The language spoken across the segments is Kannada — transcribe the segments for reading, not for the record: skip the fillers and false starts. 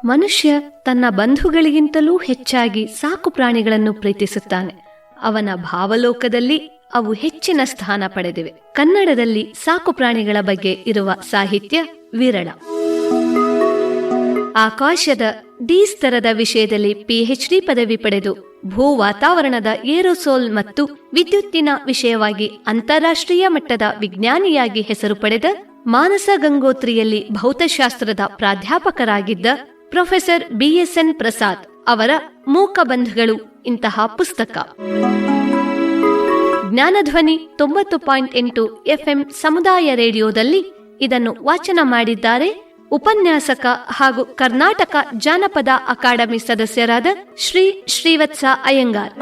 ಮನುಷ್ಯ ತನ್ನ ಬಂಧುಗಳಿಗಿಂತಲೂ ಹೆಚ್ಚಾಗಿ ಸಾಕು ಪ್ರಾಣಿಗಳನ್ನು ಪ್ರೀತಿಸುತ್ತಾನೆ. ಅವನ ಭಾವಲೋಕದಲ್ಲಿ ಅವು ಹೆಚ್ಚಿನ ಸ್ಥಾನ ಪಡೆದಿವೆ. ಕನ್ನಡದಲ್ಲಿ ಸಾಕು ಪ್ರಾಣಿಗಳ ಬಗ್ಗೆ ಇರುವ ಸಾಹಿತ್ಯ ವಿರಳ. ಆಕಾಶದ ಡಿ ಸ್ತರದ ವಿಷಯದಲ್ಲಿ PhD ಪದವಿ ಪಡೆದು ಭೂ ವಾತಾವರಣದ ಏರೋಸೋಲ್ ಮತ್ತು ವಿದ್ಯುತ್ತಿನ ವಿಷಯವಾಗಿ ಅಂತಾರಾಷ್ಟ್ರೀಯ ಮಟ್ಟದ ವಿಜ್ಞಾನಿಯಾಗಿ ಹೆಸರು ಪಡೆದ ಮಾನಸ ಗಂಗೋತ್ರಿಯಲ್ಲಿ ಭೌತಶಾಸ್ತ್ರದ ಪ್ರಾಧ್ಯಾಪಕರಾಗಿದ್ದ ಪ್ರೊಫೆಸರ್ BSN ಪ್ರಸಾದ್ ಅವರ ಮೂಕ ಬಂಧುಗಳು ಇಂತಹ ಪುಸ್ತಕ. ಜ್ಞಾನಧ್ವನಿ 90.8 FM ಸಮುದಾಯ ರೇಡಿಯೋದಲ್ಲಿ ಇದನ್ನು ವಾಚನ ಮಾಡಿದ್ದಾರೆ ಉಪನ್ಯಾಸಕ ಹಾಗೂ ಕರ್ನಾಟಕ ಜಾನಪದ ಅಕಾಡೆಮಿ ಸದಸ್ಯರಾದ ಶ್ರೀವತ್ಸ ಅಯ್ಯಂಗಾರ್.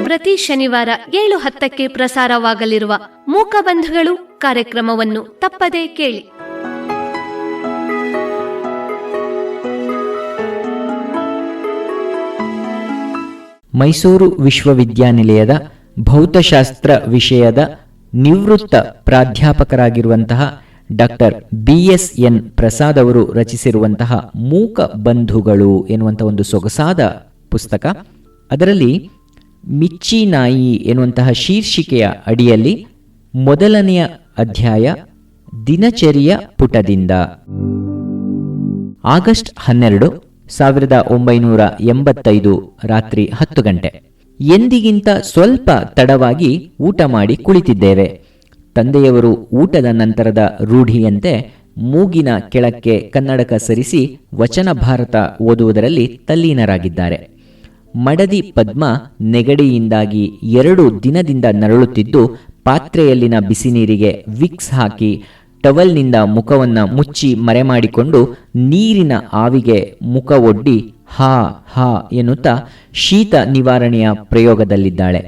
ಪ್ರತಿ ಶನಿವಾರ 7:10 ಪ್ರಸಾರವಾಗಲಿರುವ ಮೂಕಬಂಧುಗಳು ಕಾರ್ಯಕ್ರಮವನ್ನು ತಪ್ಪದೇ ಕೇಳಿ. ಮೈಸೂರು ವಿಶ್ವವಿದ್ಯಾನಿಲಯದ ಭೌತಶಾಸ್ತ್ರ ವಿಷಯದ ನಿವೃತ್ತ ಪ್ರಾಧ್ಯಾಪಕರಾಗಿರುವಂತಹ ಡಾಕ್ಟರ್ BSN ಪ್ರಸಾದ್ ಅವರು ರಚಿಸಿರುವಂತಹ ಮೂಕ ಬಂಧುಗಳು ಎನ್ನುವಂತಹ ಒಂದು ಸೊಗಸಾದ ಪುಸ್ತಕ. ಅದರಲ್ಲಿ ಮಿಚ್ಚಿ ನಾಯಿ ಎನ್ನುವಂತಹ ಶೀರ್ಷಿಕೆಯ ಅಡಿಯಲ್ಲಿ ಮೊದಲನೆಯ ಅಧ್ಯಾಯ ದಿನಚರಿಯ ಪುಟದಿಂದ. ಆಗಸ್ಟ್ 12, 1985 ರಾತ್ರಿ 10 ಗಂಟೆ. ಎಂದಿಗಿಂತ ಸ್ವಲ್ಪ ತಡವಾಗಿ ಊಟ ಮಾಡಿ ಕುಳಿತಿದ್ದೇವೆ. ತಂದೆಯವರು ಊಟದ ನಂತರದ ರೂಢಿಯಂತೆ ಮೂಗಿನ ಕೆಳಕ್ಕೆ ಕನ್ನಡಕ ಸರಿಸಿ ವಚನ ಭಾರತ ಓದುವುದರಲ್ಲಿ ತಲ್ಲೀನರಾಗಿದ್ದಾರೆ. ಮಡದಿ ಪದ್ಮ ನೆಗಡಿಯಿಂದಾಗಿ 2 ದಿನದಿಂದ ನರಳುತ್ತಿದ್ದು ಪಾತ್ರೆಯಲ್ಲಿನ ಬಿಸಿ ನೀರಿಗೆ ವಿಕ್ಸ್ ಹಾಕಿ ಟವಲ್ನಿಂದ ಮುಖವನ್ನು ಮುಚ್ಚಿ ಮರೆಮಾಡಿಕೊಂಡು ನೀರಿನ ಆವಿಗೆ ಮುಖ ಒಡ್ಡಿ ಹಾ ಹಾ ಎನ್ನುತ್ತಾ ಶೀತ ನಿವಾರಣೆಯ ಪ್ರಯೋಗದಲ್ಲಿದ್ದಾಳೆ.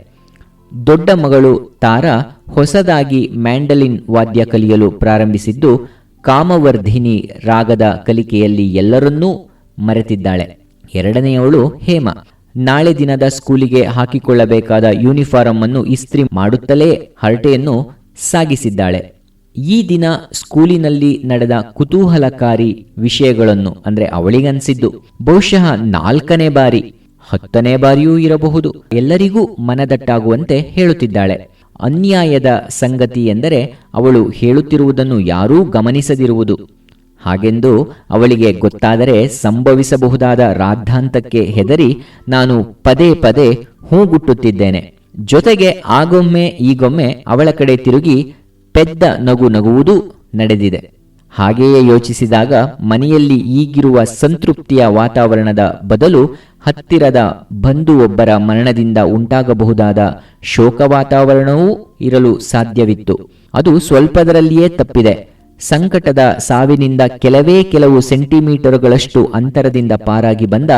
ದೊಡ್ಡ ಮಗಳು ತಾರಾ ಹೊಸದಾಗಿ ಮ್ಯಾಂಡಲಿನ್ ವಾದ್ಯ ಕಲಿಯಲು ಪ್ರಾರಂಭಿಸಿದ್ದು ಕಾಮವರ್ಧಿನಿ ರಾಗದ ಕಲಿಕೆಯಲ್ಲಿ ಎಲ್ಲರನ್ನೂ ಮರೆತಿದ್ದಾಳೆ. ಎರಡನೆಯವಳು ಹೇಮ ನಾಳೆ ದಿನದ ಸ್ಕೂಲಿಗೆ ಹಾಕಿಕೊಳ್ಳಬೇಕಾದ ಯೂನಿಫಾರಂ ಅನ್ನು ಇಸ್ತ್ರಿ ಮಾಡುತ್ತಲೇ ಹರಟೆಯನ್ನು ಸಾಗಿಸಿದ್ದಾಳೆ. ಈ ದಿನ ಸ್ಕೂಲಿನಲ್ಲಿ ನಡೆದ ಕುತೂಹಲಕಾರಿ ವಿಷಯಗಳನ್ನು ಅಂದರೆ ಅವಳಿಗನ್ಸಿದ್ದು ಬಹುಶಃ 4ನೇ ಬಾರಿ 10ನೇ ಬಾರಿಯೂ ಇರಬಹುದು ಎಲ್ಲರಿಗೂ ಮನದಟ್ಟಾಗುವಂತೆ ಹೇಳುತ್ತಿದ್ದಾಳೆ. ಅನ್ಯಾಯದ ಸಂಗತಿ ಎಂದರೆ ಅವಳು ಹೇಳುತ್ತಿರುವುದನ್ನು ಯಾರೂ ಗಮನಿಸದಿರುವುದು. ಹಾಗೆಂದು ಅವಳಿಗೆ ಗೊತ್ತಾದರೆ ಸಂಭವಿಸಬಹುದಾದ ರಾದ್ಧಾಂತಕ್ಕೆ ಹೆದರಿ ನಾನು ಪದೇ ಪದೇ ಹೂಗುಟ್ಟುತ್ತಿದ್ದೇನೆ. ಜೊತೆಗೆ ಆಗೊಮ್ಮೆ ಈಗೊಮ್ಮೆ ಅವಳ ಕಡೆ ತಿರುಗಿ ಪೆದ್ದ ನಗು ನಗುವುದೂ ನಡೆದಿದೆ. ಹಾಗೆಯೇ ಯೋಚಿಸಿದಾಗ ಮನೆಯಲ್ಲಿ ಈಗಿರುವ ಸಂತೃಪ್ತಿಯ ವಾತಾವರಣದ ಬದಲು ಹತ್ತಿರದ ಬಂಧುವೊಬ್ಬರ ಮರಣದಿಂದ ಉಂಟಾಗಬಹುದಾದ ಶೋಕ ವಾತಾವರಣವೂ ಇರಲು ಸಾಧ್ಯವಿತ್ತು. ಅದು ಸ್ವಲ್ಪದರಲ್ಲಿಯೇ ತಪ್ಪಿದೆ. ಸಂಕಟದ ಸಾವಿನಿಂದ ಕೆಲವು ಸೆಂಟಿಮೀಟರುಗಳಷ್ಟು ಅಂತರದಿಂದ ಪಾರಾಗಿ ಬಂದ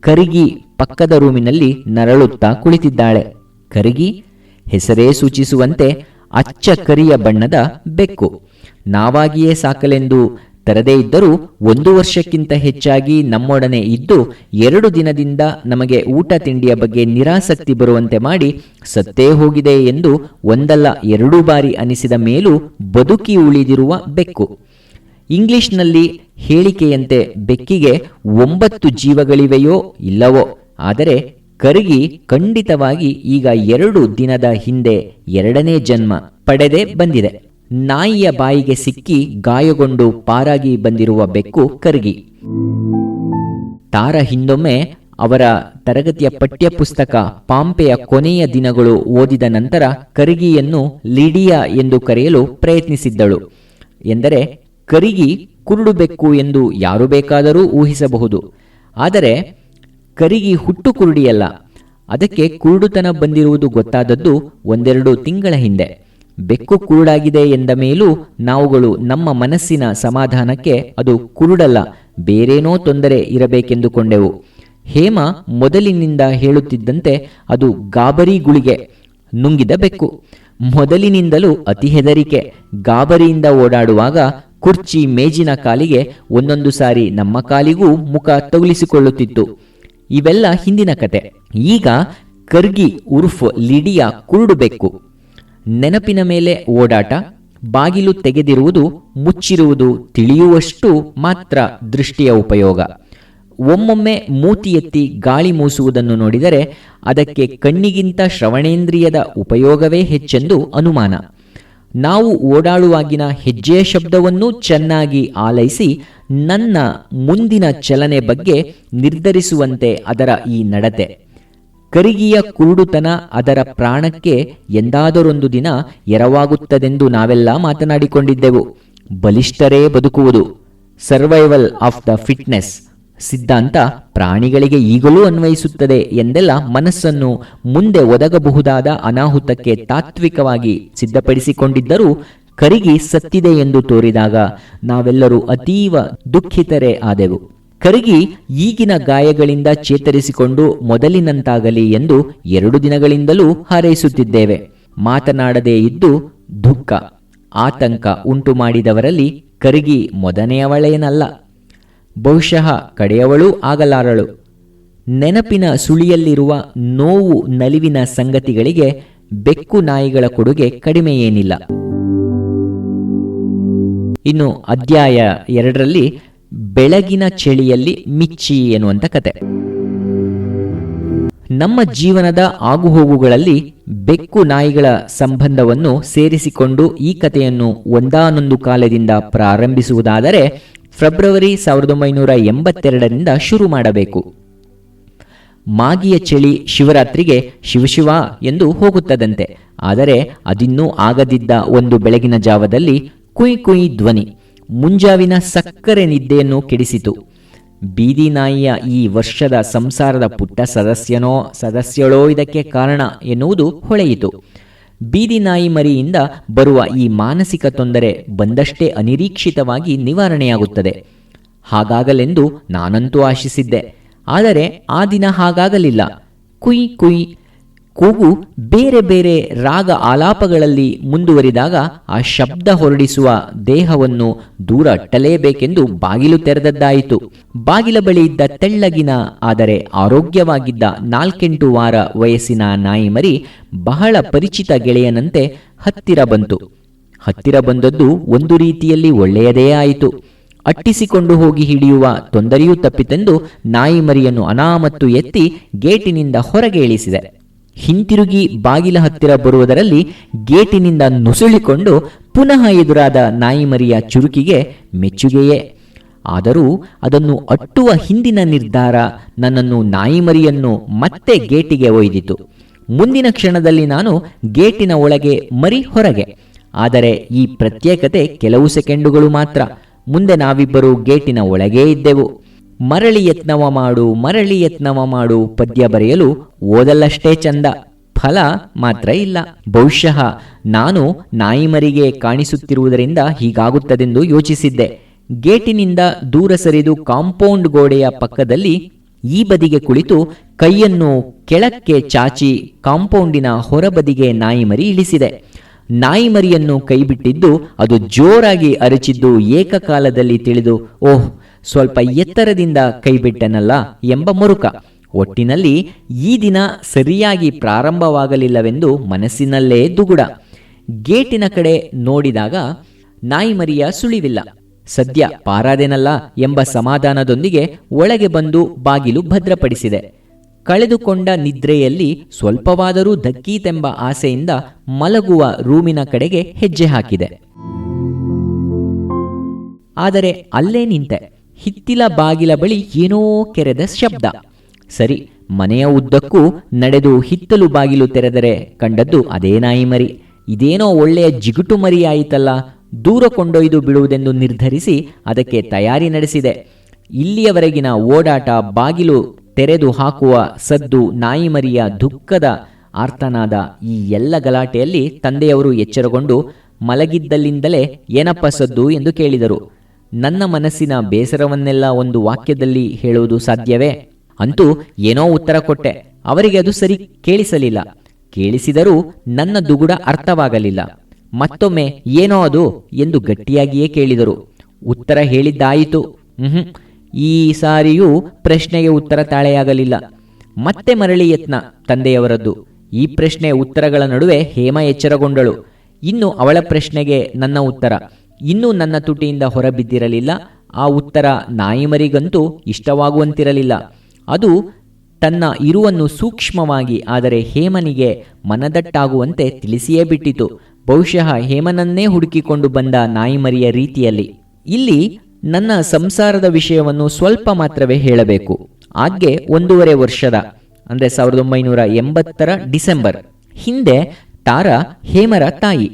ಕರಿಗಿ ಪಕ್ಕದ ರೂಮಿನಲ್ಲಿ ನರಳುತ್ತಾ ಕುಳಿತಿದ್ದಾಳೆ. ಕರಿಗಿ ಹೆಸರೇ ಸೂಚಿಸುವಂತೆ ಅಚ್ಚ ಕರಿಯ ಬಣ್ಣದ ಬೆಕ್ಕು. ನಾವಾಗಿಯೇ ಸಾಕಲೆಂದು ತರದೇ ಇದ್ದರೂ 1 ವರ್ಷಕ್ಕಿಂತ ಹೆಚ್ಚಾಗಿ ನಮ್ಮೊಡನೆ ಇದ್ದು 2 ದಿನದಿಂದ ನಮಗೆ ಊಟ ತಿಂಡಿಯ ಬಗ್ಗೆ ನಿರಾಸಕ್ತಿ ಬರುವಂತೆ ಮಾಡಿ ಸತ್ತೇ ಹೋಗಿದೆ ಎಂದು ಒಂದಲ್ಲ 2 ಬಾರಿ ಅನಿಸಿದ ಮೇಲೂ ಬದುಕಿ ಉಳಿದಿರುವ ಬೆಕ್ಕು. ಇಂಗ್ಲಿಷ್ನಲ್ಲಿ ಹೇಳಿಕೆಯಂತೆ ಬೆಕ್ಕಿಗೆ 9 ಜೀವಗಳಿವೆಯೋ ಇಲ್ಲವೋ, ಆದರೆ ಕರಿಗಿ ಖಂಡಿತವಾಗಿ ಈಗ 2 ದಿನದ ಹಿಂದೆ 2ನೇ ಜನ್ಮ ಪಡೆದೇ ಬಂದಿದೆ. ನಾಯಿಯ ಬಾಯಿಗೆ ಸಿಕ್ಕಿ ಗಾಯಗೊಂಡು ಪಾರಾಗಿ ಬಂದಿರುವ ಬೆಕ್ಕು ಕರಿಗಿ. ತಾರ ಹಿಂದೊಮ್ಮೆ ಅವರ ತರಗತಿಯ ಪಠ್ಯಪುಸ್ತಕ ಪಾಂಪೆಯ ಕೊನೆಯ ದಿನಗಳು ಓದಿದ ನಂತರ ಕರಿಗಿಯನ್ನು ಲಿಡಿಯಾ ಎಂದು ಕರೆಯಲು ಪ್ರಯತ್ನಿಸಿದ್ದಳು. ಎಂದರೆ ಕರಿಗಿ ಕುರುಡು ಬೆಕ್ಕು ಎಂದು ಯಾರು ಬೇಕಾದರೂ ಊಹಿಸಬಹುದು. ಆದರೆ ಕರಿಗಿ ಹುಟ್ಟು ಕುರುಡಿಯಲ್ಲ. ಅದಕ್ಕೆ ಕುರುಡುತನ ಬಂದಿರುವುದು ಗೊತ್ತಾದದ್ದು 1-2 ತಿಂಗಳ ಹಿಂದೆ. ಬೆಕ್ಕು ಕುರುಡಾಗಿದೆ ಎಂದ ಮೇಲೂ ನಾವುಗಳು ನಮ್ಮ ಮನಸ್ಸಿನ ಸಮಾಧಾನಕ್ಕೆ ಅದು ಕುರುಡಲ್ಲ, ಬೇರೇನೋ ತೊಂದರೆ ಇರಬೇಕೆಂದುಕೊಂಡೆವು. ಹೇಮ ಮೊದಲಿನಿಂದ ಹೇಳುತ್ತಿದ್ದಂತೆ ಅದು ಗಾಬರಿ ಗುಳಿಗೆ ನುಂಗಿದ ಬೆಕ್ಕು. ಮೊದಲಿನಿಂದಲೂ ಅತಿ ಹೆದರಿಕೆ. ಗಾಬರಿಯಿಂದ ಓಡಾಡುವಾಗ ಕುರ್ಚಿ ಮೇಜಿನ ಕಾಲಿಗೆ ಒಂದೊಂದು ಸಾರಿ ನಮ್ಮ ಕಾಲಿಗೂ ಮುಖ ತಗುಲಿಸಿಕೊಳ್ಳುತ್ತಿತ್ತು. ಇವೆಲ್ಲ ಹಿಂದಿನ ಕತೆ. ಈಗ ಕರ್ಗಿ ಉರ್ಫ್ ಲಿಡಿಯಾ ಕುರುಡು ಬೆಕ್ಕು. ನೆನಪಿನ ಮೇಲೆ ಓಡಾಟ, ಬಾಗಿಲು ತೆಗೆದಿರುವುದು ಮುಚ್ಚಿರುವುದು ತಿಳಿಯುವಷ್ಟು ಮಾತ್ರ ದೃಷ್ಟಿಯ ಉಪಯೋಗ. ಒಮ್ಮೊಮ್ಮೆ ಮೂತಿ ಎತ್ತಿ ಗಾಳಿ ಮೂಸುವುದನ್ನು ನೋಡಿದರೆ ಅದಕ್ಕೆ ಕಣ್ಣಿಗಿಂತ ಶ್ರವಣೇಂದ್ರಿಯದ ಉಪಯೋಗವೇ ಹೆಚ್ಚೆಂದು ಅನುಮಾನ. ನಾವು ಓಡಾಡುವಾಗಿನ ಹೆಜ್ಜೆಯ ಶಬ್ದವನ್ನೂ ಚೆನ್ನಾಗಿ ಆಲೈಸಿ ನನ್ನ ಮುಂದಿನ ಚಲನೆ ಬಗ್ಗೆ ನಿರ್ಧರಿಸುವಂತೆ ಅದರ ಈ ನಡತೆ. ಕರಿಗಿಯ ಕುರುಡುತನ ಅದರ ಪ್ರಾಣಕ್ಕೆ ಎಂದಾದರೊಂದು ದಿನ ಎರವಾಗುತ್ತದೆಂದು ನಾವೆಲ್ಲ ಮಾತನಾಡಿಕೊಂಡಿದ್ದೆವು. ಬಲಿಷ್ಠರೇ ಬದುಕುವುದು, ಸರ್ವೈವಲ್ ಆಫ್ ದ ಫಿಟ್ನೆಸ್ ಸಿದ್ಧಾಂತ ಪ್ರಾಣಿಗಳಿಗೆ ಈಗಲೂ ಅನ್ವಯಿಸುತ್ತದೆ ಎಂದೆಲ್ಲ ಮನಸ್ಸನ್ನು ಮುಂದೆ ಒದಗಬಹುದಾದ ಅನಾಹುತಕ್ಕೆ ತಾತ್ವಿಕವಾಗಿ ಸಿದ್ಧಪಡಿಸಿಕೊಂಡಿದ್ದರೂ ಕರಿಗಿ ಸತ್ತಿದೆ ಎಂದು ತೋರಿದಾಗ ನಾವೆಲ್ಲರೂ ಅತೀವ ದುಃಖಿತರೇ ಆದೆವು. ಕರಿಗಿ ಈಗಿನ ಗಾಯಗಳಿಂದ ಚೇತರಿಸಿಕೊಂಡು ಮೊದಲಿನಂತಾಗಲಿ ಎಂದು 2 ದಿನಗಳಿಂದಲೂ ಹಾರೈಸುತ್ತಿದ್ದೇವೆ. ಮಾತನಾಡದೇ ಇದ್ದು ದುಃಖ ಆತಂಕ ಉಂಟು ಮಾಡಿದವರಲ್ಲಿ ಕರಿಗಿ ಮೊದನೆಯವಳೇನಲ್ಲ, ಬಹುಶಃ ಕಡೆಯವಳೂ ಆಗಲಾರಳು. ನೆನಪಿನ ಸುಳಿಯಲ್ಲಿರುವ ನೋವು ನಲಿವಿನ ಸಂಗತಿಗಳಿಗೆ ಬೆಕ್ಕು ನಾಯಿಗಳ ಕೊಡುಗೆ ಕಡಿಮೆಯೇನಿಲ್ಲ. ಇನ್ನು ಅಧ್ಯಾಯ 2ರಲ್ಲಿ ಬೆಳಗಿನ ಚಳಿಯಲ್ಲಿ ಮಿಚ್ಚಿ ಎನ್ನುವಂಥ ಕತೆ. ನಮ್ಮ ಜೀವನದ ಆಗುಹೋಗುಗಳಲ್ಲಿ ಬೆಕ್ಕು ನಾಯಿಗಳ ಸಂಬಂಧವನ್ನು ಸೇರಿಸಿಕೊಂಡು ಈ ಕಥೆಯನ್ನು ಒಂದಾನೊಂದು ಕಾಲದಿಂದ ಪ್ರಾರಂಭಿಸುವುದಾದರೆ ಫೆಬ್ರವರಿ 1982ರಿಂದ ಶುರು ಮಾಡಬೇಕು. ಮಾಗಿಯ ಚಳಿ ಶಿವರಾತ್ರಿಗೆ ಶಿವಶಿವ ಎಂದು ಹೋಗುತ್ತದಂತೆ. ಆದರೆ ಅದಿನ್ನೂ ಆಗದಿದ್ದ ಒಂದು ಬೆಳಗಿನ ಜಾವದಲ್ಲಿ ಕುಯ್ ಕುಯ್ ಧ್ವನಿ ಮುಂಜಾವಿನ ಸಕ್ಕರೆ ನಿದ್ದೆಯನ್ನು ಕೆಡಿಸಿತು. ಬೀದಿ ನಾಯಿಯ ಈ ವರ್ಷದ ಸಂಸಾರದ ಪುಟ್ಟ ಸದಸ್ಯಳೋ ಇದಕ್ಕೆ ಕಾರಣ ಎನ್ನುವುದು ಹೊಳೆಯಿತು. ಬೀದಿ ನಾಯಿ ಮರಿಯಿಂದ ಬರುವ ಈ ಮಾನಸಿಕ ತೊಂದರೆ ಬಂದಷ್ಟೇ ಅನಿರೀಕ್ಷಿತವಾಗಿ ನಿವಾರಣೆಯಾಗುತ್ತದೆ. ಹಾಗಾಗಲೆಂದು ನಾನಂತೂ ಆಶಿಸಿದ್ದೆ. ಆದರೆ ಆ ದಿನ ಹಾಗಾಗಲಿಲ್ಲ. ಕುಯ್ ಕುಯ್ ಕೂಗು ಬೇರೆ ಬೇರೆ ರಾಗ ಆಲಾಪಗಳಲ್ಲಿ ಮುಂದುವರಿದಾಗ ಆ ಶಬ್ದ ಹೊರಡಿಸುವ ದೇಹವನ್ನು ದೂರ ಅಟ್ಟಲೇಬೇಕೆಂದು ಬಾಗಿಲು ತೆರೆದದ್ದಾಯಿತು. ಬಾಗಿಲ ಬಳಿ ಇದ್ದ ತೆಳ್ಳಗಿನ ಆದರೆ ಆರೋಗ್ಯವಾಗಿದ್ದ 4-8 ವಾರ ವಯಸ್ಸಿನ ನಾಯಿ ಮರಿ ಬಹಳ ಪರಿಚಿತ ಗೆಳೆಯನಂತೆ ಹತ್ತಿರ ಬಂತು. ಹತ್ತಿರ ಬಂದದ್ದು ಒಂದು ರೀತಿಯಲ್ಲಿ ಒಳ್ಳೆಯದೇ ಆಯಿತು. ಅಟ್ಟಿಸಿಕೊಂಡು ಹೋಗಿ ಹಿಡಿಯುವ ತೊಂದರೆಯೂ ತಪ್ಪಿತೆಂದು ನಾಯಿ ಮರಿಯನ್ನು ಅನಾಮತ್ತು ಎತ್ತಿ ಗೇಟಿನಿಂದ ಹೊರಗೆ ಇಳಿಸಿದೆ. ಹಿಂತಿರುಗಿ ಬಾಗಿಲ ಹತ್ತಿರ ಬರುವುದರಲ್ಲಿ ಗೇಟಿನಿಂದ ನುಸುಳಿಕೊಂಡು ಪುನಃ ಎದುರಾದ ನಾಯಿ ಮರಿಯ ಚುರುಕಿಗೆ ಮೆಚ್ಚುಗೆಯೇ. ಆದರೂ ಅದನ್ನು ಅಟ್ಟುವ ಹಿಂದಿನ ನಿರ್ಧಾರ ನನ್ನನ್ನು ನಾಯಿ ಮರಿಯನ್ನು ಮತ್ತೆ ಗೇಟಿಗೆ ಒಯ್ದಿತು. ಮುಂದಿನ ಕ್ಷಣದಲ್ಲಿ ನಾನು ಗೇಟಿನ ಒಳಗೆ, ಮರಿ ಹೊರಗೆ. ಆದರೆ ಈ ಪ್ರತ್ಯೇಕತೆ ಕೆಲವು ಸೆಕೆಂಡುಗಳು ಮಾತ್ರ. ಮುಂದೆ ನಾವಿಬ್ಬರು ಗೇಟಿನ ಒಳಗೇ ಇದ್ದೆವು. ಮರಳಿ ಯತ್ನವ ಮಾಡು ಪದ್ಯ ಬರೆಯಲು ಓದಲ್ಲಷ್ಟೇ ಚಂದ, ಫಲ ಮಾತ್ರ ಇಲ್ಲ. ಬಹುಶಃ ನಾನು ನಾಯಿಮರಿಗೆ ಕಾಣಿಸುತ್ತಿರುವುದರಿಂದ ಹೀಗಾಗುತ್ತದೆಂದು ಯೋಚಿಸಿದ್ದೆ. ಗೇಟಿನಿಂದ ದೂರ ಸರಿದು ಕಾಂಪೌಂಡ್ ಗೋಡೆಯ ಪಕ್ಕದಲ್ಲಿ ಈ ಬದಿಗೆ ಕುಳಿತು ಕೈಯನ್ನು ಕೆಳಕ್ಕೆ ಚಾಚಿ ಕಾಂಪೌಂಡಿನ ಹೊರಬದಿಗೆ ನಾಯಿಮರಿ ಇಳಿಸಿದೆ. ನಾಯಿಮರಿಯನ್ನು ಕೈಬಿಟ್ಟಿದ್ದು ಅದು ಜೋರಾಗಿ ಅರಚಿದ್ದು ಏಕಕಾಲದಲ್ಲಿ ತಿಳಿದು, ಓಹ್, ಸ್ವಲ್ಪ ಎತ್ತರದಿಂದ ಕೈಬಿಟ್ಟನಲ್ಲ ಎಂಬ ಮರುಕ. ಒಟ್ಟಿನಲ್ಲಿ ಈ ದಿನ ಸರಿಯಾಗಿ ಪ್ರಾರಂಭವಾಗಲಿಲ್ಲವೆಂದು ಮನಸ್ಸಿನಲ್ಲೇ ದುಗುಡ. ಗೇಟಿನ ಕಡೆ ನೋಡಿದಾಗ ನಾಯಿಮರಿಯ ಸುಳಿವಿಲ್ಲ. ಸದ್ಯ ಪಾರಾದೆನಲ್ಲ ಎಂಬ ಸಮಾಧಾನದೊಂದಿಗೆ ಒಳಗೆ ಬಂದು ಬಾಗಿಲು ಭದ್ರಪಡಿಸಿದೆ. ಕಳೆದುಕೊಂಡ ನಿದ್ರೆಯಲ್ಲಿ ಸ್ವಲ್ಪವಾದರೂ ದಕ್ಕೀತೆಂಬ ಆಸೆಯಿಂದ ಮಲಗುವ ರೂಮಿನ ಕಡೆಗೆ ಹೆಜ್ಜೆ ಹಾಕಿದೆ. ಆದರೆ ಅಲ್ಲೇ ನಿಂತೆ. ಹಿತ್ತಿಲ ಬಾಗಿಲ ಬಳಿ ಏನೋ ಕೆರೆದ ಶಬ್ದ. ಸರಿ, ಮನೆಯ ಉದ್ದಕ್ಕೂ ನಡೆದು ಹಿತ್ತಲು ಬಾಗಿಲು ತೆರೆದರೆ ಕಂಡದ್ದು ಅದೇ ನಾಯಿಮರಿ. ಇದೇನೋ ಒಳ್ಳೆಯ ಜಿಗುಟು ಮರಿ ಆಯಿತಲ್ಲ, ದೂರ ಕೊಂಡೊಯ್ದು ಬಿಡುವುದೆಂದು ನಿರ್ಧರಿಸಿ ಅದಕ್ಕೆ ತಯಾರಿ ನಡೆಸಿದೆ. ಇಲ್ಲಿಯವರೆಗಿನ ಓಡಾಟ, ಬಾಗಿಲು ತೆರೆದು ಹಾಕುವ ಸದ್ದು, ನಾಯಿಮರಿಯ ದುಃಖದ ಆರ್ತನಾದ, ಈ ಎಲ್ಲ ಗಲಾಟೆಯಲ್ಲಿ ತಂದೆಯವರು ಎಚ್ಚರಗೊಂಡು ಮಲಗಿದ್ದಲ್ಲಿಂದಲೇ ಏನಪ್ಪ ಸದ್ದು ಎಂದು ಕೇಳಿದರು. ನನ್ನ ಮನಸ್ಸಿನ ಬೇಸರವನ್ನೆಲ್ಲ ಒಂದು ವಾಕ್ಯದಲ್ಲಿ ಹೇಳುವುದು ಸಾಧ್ಯವೇ? ಅಂತೂ ಏನೋ ಉತ್ತರ ಕೊಟ್ಟೆ. ಅವರಿಗೆ ಅದು ಸರಿ ಕೇಳಿಸಲಿಲ್ಲ. ಕೇಳಿಸಿದರೂ ನನ್ನ ದುಗುಡ ಅರ್ಥವಾಗಲಿಲ್ಲ. ಮತ್ತೊಮ್ಮೆ ಏನೋ ಅದು ಎಂದು ಗಟ್ಟಿಯಾಗಿಯೇ ಕೇಳಿದರು. ಉತ್ತರ ಹೇಳಿದ್ದಾಯಿತು. ಈ ಸಾರಿಯೂ ಪ್ರಶ್ನೆಗೆ ಉತ್ತರ ತಾಳೆಯಾಗಲಿಲ್ಲ. ಮತ್ತೆ ಮರಳಿ ಯತ್ನ ತಂದೆಯವರದ್ದು. ಈ ಪ್ರಶ್ನೆ ಉತ್ತರಗಳ ನಡುವೆ ಹೇಮ ಎಚ್ಚರಗೊಂಡಳು. ಇನ್ನು ಅವಳ ಪ್ರಶ್ನೆಗೆ ನನ್ನ ಉತ್ತರ ಇನ್ನೂ ನನ್ನ ತುಟಿಯಿಂದ ಹೊರಬಿದ್ದಿರಲಿಲ್ಲ. ಆ ಉತ್ತರ ನಾಯಿಮರಿಗಂತೂ ಇಷ್ಟವಾಗುವಂತಿರಲಿಲ್ಲ. ಅದು ತನ್ನ ಇರುವನ್ನು ಸೂಕ್ಷ್ಮವಾಗಿ ಆದರೆ ಹೇಮನಿಗೆ ಮನದಟ್ಟಾಗುವಂತೆ ತಿಳಿಸಿಯೇ ಬಿಟ್ಟಿತು. ಬಹುಶಃ ಹೇಮನನ್ನೇ ಹುಡುಕಿಕೊಂಡು ಬಂದ ನಾಯಿಮರಿಯ ರೀತಿಯಲ್ಲಿ. ಇಲ್ಲಿ ನನ್ನ ಸಂಸಾರದ ವಿಷಯವನ್ನು ಸ್ವಲ್ಪ ಮಾತ್ರವೇ ಹೇಳಬೇಕು. ಆಗ್ಗೆ 1.5 ವರ್ಷದ ಅಂದರೆ 1980 ಡಿಸೆಂಬರ್ ಹಿಂದೆ ತಾರಾ ಹೇಮರ ತಾಯಿ.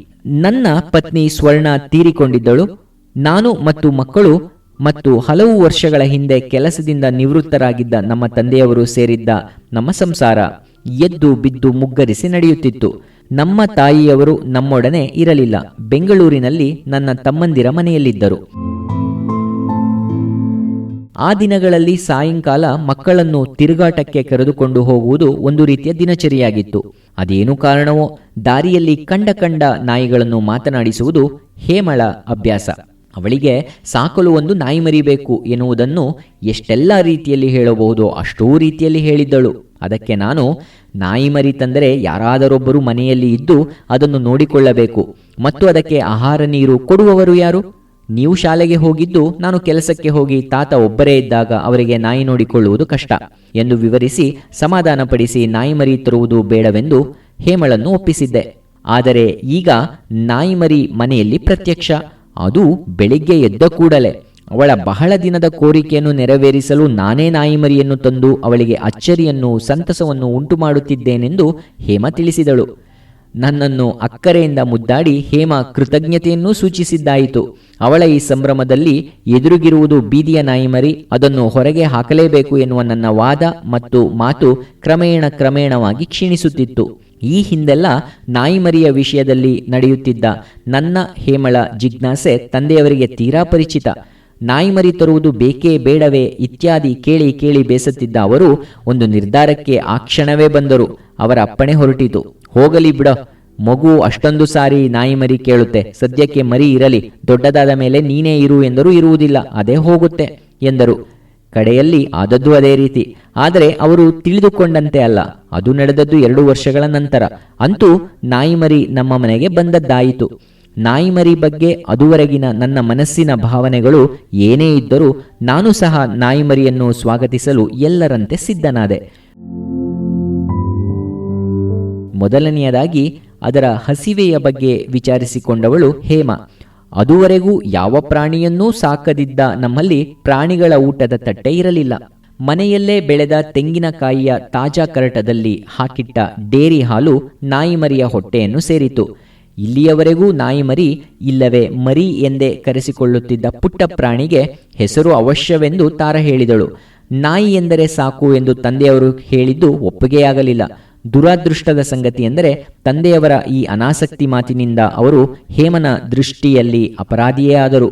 ನನ್ನ ಪತ್ನಿ ಸ್ವರ್ಣ ತೀರಿಕೊಂಡಿದ್ದಳು. ನಾನು ಮತ್ತು ಮಕ್ಕಳು ಮತ್ತು ಹಲವು ವರ್ಷಗಳ ಹಿಂದೆ ಕೆಲಸದಿಂದ ನಿವೃತ್ತರಾಗಿದ್ದ ನಮ್ಮ ತಂದೆಯವರು ಸೇರಿದ್ದ ನಮ್ಮ ಸಂಸಾರ ಎದ್ದು ಬಿದ್ದು ಮುಗ್ಗರಿಸಿ ನಡೆಯುತ್ತಿತ್ತು. ನಮ್ಮ ತಾಯಿಯವರು ನಮ್ಮೊಡನೆ ಇರಲಿಲ್ಲ. ಬೆಂಗಳೂರಿನಲ್ಲಿ ನನ್ನ ತಮ್ಮಂದಿರ ಮನೆಯಲ್ಲಿದ್ದರು. ಆ ದಿನಗಳಲ್ಲಿ ಸಾಯಂಕಾಲ ಮಕ್ಕಳನ್ನು ತಿರುಗಾಟಕ್ಕೆ ಕರೆದುಕೊಂಡು ಹೋಗುವುದು ಒಂದು ರೀತಿಯ ದಿನಚರಿಯಾಗಿತ್ತು. ಅದೇನು ಕಾರಣವೋ ದಾರಿಯಲ್ಲಿ ಕಂಡ ನಾಯಿಗಳನ್ನು ಮಾತನಾಡಿಸುವುದು ಹೇಮಳ ಅಭ್ಯಾಸ. ಅವಳಿಗೆ ಸಾಕಲು ಒಂದು ನಾಯಿ ಮರಿಬೇಕು ಎನ್ನುವುದನ್ನು ಎಷ್ಟೆಲ್ಲ ರೀತಿಯಲ್ಲಿ ಹೇಳಬಹುದೋ ಅಷ್ಟೂ ರೀತಿಯಲ್ಲಿ ಹೇಳಿದ್ದಳು. ಅದಕ್ಕೆ ನಾನು, ನಾಯಿ ಮರಿ ತಂದರೆ ಯಾರಾದರೊಬ್ಬರು ಮನೆಯಲ್ಲಿ ಇದ್ದು ಅದನ್ನು ನೋಡಿಕೊಳ್ಳಬೇಕು ಮತ್ತು ಅದಕ್ಕೆ ಆಹಾರ ನೀರು ಕೊಡುವವರು ಯಾರು? ನೀವು ಶಾಲೆಗೆ ಹೋಗಿದ್ದು, ನಾನು ಕೆಲಸಕ್ಕೆ ಹೋಗಿ ತಾತ ಒಬ್ಬರೇ ಇದ್ದಾಗ ಅವರಿಗೆ ನಾಯಿ ನೋಡಿಕೊಳ್ಳುವುದು ಕಷ್ಟ ಎಂದು ವಿವರಿಸಿ ಸಮಾಧಾನಪಡಿಸಿ ನಾಯಿ ಮರಿ ತರುವುದು ಬೇಡವೆಂದು ಹೇಮಳನ್ನು ಒಪ್ಪಿಸಿದ್ದೆ. ಆದರೆ ಈಗ ನಾಯಿ ಮರಿ ಮನೆಯಲ್ಲಿ ಪ್ರತ್ಯಕ್ಷ. ಅದು ಬೆಳಿಗ್ಗೆ ಎದ್ದ ಕೂಡಲೇ. ಅವಳ ಬಹಳ ದಿನದ ಕೋರಿಕೆಯನ್ನು ನೆರವೇರಿಸಲು ನಾನೇ ನಾಯಿ ಮರಿಯನ್ನು ತಂದು ಅವಳಿಗೆ ಅಚ್ಚರಿಯನ್ನು ಸಂತಸವನ್ನು ಉಂಟು ಮಾಡುತ್ತಿದ್ದೇನೆಂದು ಹೇಮ ತಿಳಿಸಿದಳು. ನನ್ನನ್ನು ಅಕ್ಕರೆಯಿಂದ ಮುದ್ದಾಡಿ ಹೇಮ ಕೃತಜ್ಞತೆಯನ್ನೂ ಸೂಚಿಸಿದ್ದಾಯಿತು. ಅವಳ ಈ ಸಂಭ್ರಮದಲ್ಲಿ ಎದುರುಗಿರುವುದು ಬೀದಿಯ ನಾಯಿಮರಿ, ಅದನ್ನು ಹೊರಗೆ ಹಾಕಲೇಬೇಕು ಎನ್ನುವ ನನ್ನ ವಾದ ಮತ್ತು ಮಾತು ಕ್ರಮೇಣವಾಗಿ ಕ್ಷೀಣಿಸುತ್ತಿತ್ತು. ಈ ಹಿಂದೆಲ್ಲ ನಾಯಿಮರಿಯ ವಿಷಯದಲ್ಲಿ ನಡೆಯುತ್ತಿದ್ದ ನನ್ನ ಹೇಮಳ ಜಿಜ್ಞಾಸೆ ತಂದೆಯವರಿಗೆ ತೀರಾ ಪರಿಚಿತ. ನಾಯಿಮರಿ ತರುವುದು ಬೇಕೇ ಬೇಡವೇ ಇತ್ಯಾದಿ ಕೇಳಿ ಬೇಸತ್ತಿದ್ದ ಅವರು ಒಂದು ನಿರ್ಧಾರಕ್ಕೆ ಆ ಕ್ಷಣವೇ ಬಂದರು. ಅವರ ಅಪ್ಪಣೆ ಹೊರಟಿತು. ಹೋಗಲಿ ಬಿಡ, ಮಗು ಅಷ್ಟೊಂದು ಸಾರಿ ನಾಯಿ ಮರಿ ಕೇಳುತ್ತೆ, ಸದ್ಯಕ್ಕೆ ಮರಿ ಇರಲಿ, ದೊಡ್ಡದಾದ ಮೇಲೆ ನೀನೇ ಇರು ಎಂದರೂ ಇರುವುದಿಲ್ಲ, ಅದೇ ಹೋಗುತ್ತೆ ಎಂದರು. ಕಡೆಯಲ್ಲಿ ಆದದ್ದು ಅದೇ ರೀತಿ. ಆದರೆ ಅವರು ತಿಳಿದುಕೊಂಡಂತೆ ಅಲ್ಲ. ಅದು ನಡೆದದ್ದು 2 ವರ್ಷಗಳ ನಂತರ. ಅಂತೂ ನಾಯಿಮರಿ ನಮ್ಮ ಮನೆಗೆ ಬಂದದ್ದಾಯಿತು. ನಾಯಿಮರಿ ಬಗ್ಗೆ ಅದುವರೆಗಿನ ನನ್ನ ಮನಸ್ಸಿನ ಭಾವನೆಗಳು ಏನೇ ಇದ್ದರೂ ನಾನು ಸಹ ನಾಯಿಮರಿಯನ್ನು ಸ್ವಾಗತಿಸಲು ಎಲ್ಲರಂತೆ ಸಿದ್ಧನಾದೆ. ಮೊದಲನೆಯದಾಗಿ ಅದರ ಹಸಿವೆಯ ಬಗ್ಗೆ ವಿಚಾರಿಸಿಕೊಂಡವಳು ಹೇಮ. ಅದುವರೆಗೂ ಯಾವ ಪ್ರಾಣಿಯನ್ನೂ ಸಾಕದಿದ್ದ ನಮ್ಮಲ್ಲಿ ಪ್ರಾಣಿಗಳ ಊಟದ ತಟ್ಟೆ ಇರಲಿಲ್ಲ. ಮನೆಯಲ್ಲೇ ಬೆಳೆದ ತೆಂಗಿನಕಾಯಿಯ ತಾಜಾ ಕರಟದಲ್ಲಿ ಹಾಕಿಟ್ಟ ಡೇರಿ ಹಾಲು ನಾಯಿಮರಿಯ ಹೊಟ್ಟೆಯನ್ನು ಸೇರಿತು. ಇಲ್ಲಿಯವರೆಗೂ ನಾಯಿಮರಿ ಇಲ್ಲವೇ ಮರಿ ಎಂದೇ ಕರೆಸಿಕೊಳ್ಳುತ್ತಿದ್ದ ಪುಟ್ಟ ಪ್ರಾಣಿಗೆ ಹೆಸರು ಅವಶ್ಯವೆಂದು ತಾರ ಹೇಳಿದಳು. ನಾಯಿ ಎಂದರೆ ಸಾಕು ಎಂದು ತಂದೆಯವರು ಹೇಳಿದ್ದು ಒಪ್ಪಿಗೆಯಾಗಲಿಲ್ಲ. ದುರಾದೃಷ್ಟದ ಸಂಗತಿ ಎಂದರೆ ತಂದೆಯವರ ಈ ಅನಾಸಕ್ತಿ ಮಾತಿನಿಂದ ಅವರು ಹೇಮನ ದೃಷ್ಟಿಯಲ್ಲಿ ಅಪರಾಧಿಯೇ ಆದರು.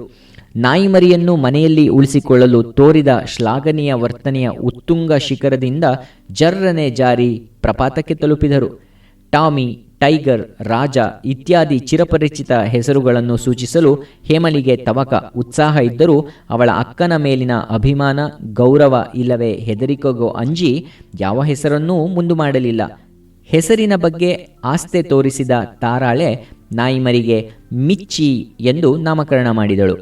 ನಾಯಿಮರಿಯನ್ನು ಮನೆಯಲ್ಲಿ ಉಳಿಸಿಕೊಳ್ಳಲು ತೋರಿದ ಶ್ಲಾಘನೀಯ ವರ್ತನೆಯ ಉತ್ತುಂಗ ಶಿಖರದಿಂದ ಜರ್ರನೆ ಜಾರಿ ಪ್ರಪಾತಕ್ಕೆ ತಲುಪಿದರು. ಟಾಮಿ, ಟೈಗರ್, ರಾಜ ಇತ್ಯಾದಿ ಚಿರಪರಿಚಿತ ಹೆಸರುಗಳನ್ನು ಸೂಚಿಸಲು ಹೇಮಲಿಗೆ ತವಕ ಉತ್ಸಾಹ ಇದ್ದರೂ ಅವಳ ಅಕ್ಕನ ಮೇಲಿನ ಅಭಿಮಾನ, ಗೌರವ ಇಲ್ಲವೇ ಹೆದರಿಕೆಗೋ ಅಂಜಿ ಯಾವ ಹೆಸರನ್ನೂ ಮುಂದು ಮಾಡಲಿಲ್ಲ. ಹೆಸರಿನ ಬಗ್ಗೆ ಆಸ್ತೆ ತೋರಿಸಿದ ತಾರಾಳೆ ನಾಯಿಮರಿಗೆ ಮಿಚ್ಚಿ ಎಂದು ನಾಮಕರಣ ಮಾಡಿದಳು.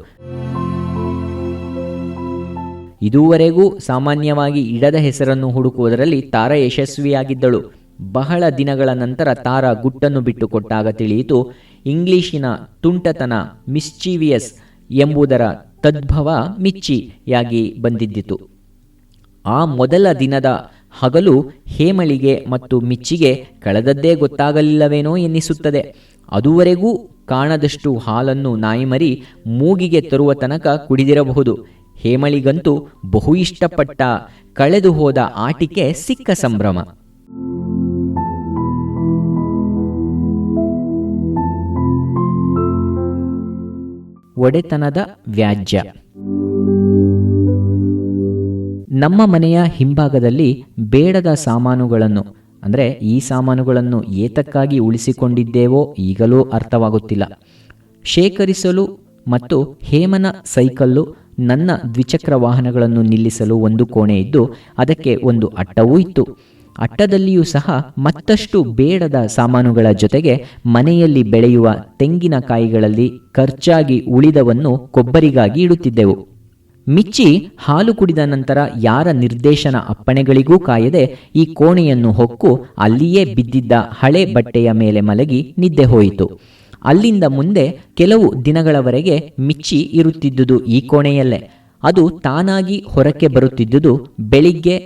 ಇದುವರೆಗೂ ಸಾಮಾನ್ಯವಾಗಿ ಇಡದ ಹೆಸರನ್ನು ಹುಡುಕುವುದರಲ್ಲಿ ತಾರಾ ಯಶಸ್ವಿಯಾಗಿದ್ದಳು. ಬಹಳ ದಿನಗಳ ನಂತರ ತಾರಾ ಗುಟ್ಟನ್ನು ಬಿಟ್ಟು ಕೊಟ್ಟಾಗ ತಿಳಿಯಿತು, ಇಂಗ್ಲಿಶಿನ ತುಂಟತನ ಮಿಸ್ಚೀವಿಯಸ್ ಎಂಬುದರ ತದ್ಭವ ಮಿಚ್ಚಿಯಾಗಿ ಬಂದಿದ್ದಿತು. ಆ ಮೊದಲ ದಿನದ ಹಗಲು ಹೇಮಳಿಗೆ ಮತ್ತು ಮಿಚ್ಚಿಗೆ ಕಳೆದದ್ದೇ ಗೊತ್ತಾಗಲಿಲ್ಲವೇನೋ ಎನ್ನಿಸುತ್ತದೆ. ಅದುವರೆಗೂ ಕಾಣದಷ್ಟು ಹಾಲನ್ನು ನಾಯಿಮರಿ ಮೂಗಿಗೆ ತರುವ ತನಕ ಕುಡಿದಿರಬಹುದು. ಹೇಮಳಿಗಂತೂ ಬಹು ಇಷ್ಟಪಟ್ಟ ಕಳೆದು ಹೋದ ಆಟಿಕೆ ಸಿಕ್ಕ ಸಂಭ್ರಮ. ಒಡೆತನದ ವ್ಯಾಜ್ಯ. ನಮ್ಮ ಮನೆಯ ಹಿಂಭಾಗದಲ್ಲಿ ಬೇಡದ ಸಾಮಾನುಗಳನ್ನು, ಅಂದರೆ ಈ ಸಾಮಾನುಗಳನ್ನು ಏತಕ್ಕಾಗಿ ಉಳಿಸಿಕೊಂಡಿದ್ದೇವೋ ಈಗಲೂ ಅರ್ಥವಾಗುತ್ತಿಲ್ಲ, ಶೇಖರಿಸಲು ಮತ್ತು ಹೇಮನ ಸೈಕಲ್ಲು, ನನ್ನ ದ್ವಿಚಕ್ರ ವಾಹನಗಳನ್ನು ನಿಲ್ಲಿಸಲು ಒಂದು ಕೋಣೆ ಇದ್ದು ಅದಕ್ಕೆ ಒಂದು ಅಟ್ಟವೂ ಇತ್ತು. ಅಟ್ಟದಲ್ಲಿಯೂ ಸಹ ಮತ್ತಷ್ಟು ಬೇಡದ ಸಾಮಾನುಗಳ ಜೊತೆಗೆ ಮನೆಯಲ್ಲಿ ಬೆಳೆಯುವ ತೆಂಗಿನಕಾಯಿಗಳಲ್ಲಿ ಖರ್ಚಾಗಿ ಉಳಿದವನ್ನು ಕೊಬ್ಬರಿಗಾಗಿ ಇಡುತ್ತಿದ್ದೆವು. ಮಿಚ್ಚಿ ಹಾಲು ಕುಡಿದ ನಂತರ ಯಾರ ನಿರ್ದೇಶನ ಅಪ್ಪಣೆಗಳಿಗೂ ಕಾಯದೆ ಈ ಕೋಣೆಯನ್ನು ಹೊಕ್ಕು ಅಲ್ಲಿಯೇ ಬಿದ್ದಿದ್ದ ಹಳೆ ಬಟ್ಟೆಯ ಮೇಲೆ ಮಲಗಿ ನಿದ್ದೆ ಹೋಯಿತು. ಅಲ್ಲಿಂದ ಮುಂದೆ ಕೆಲವು ದಿನಗಳವರೆಗೆ ಮಿಚ್ಚಿ ಇರುತ್ತಿದ್ದುದು ಈ ಕೋಣೆಯಲ್ಲೇ. ಅದು ತಾನಾಗಿ ಹೊರಕ್ಕೆ ಬರುತ್ತಿದ್ದುದು ಬೆಳಿಗ್ಗೆ,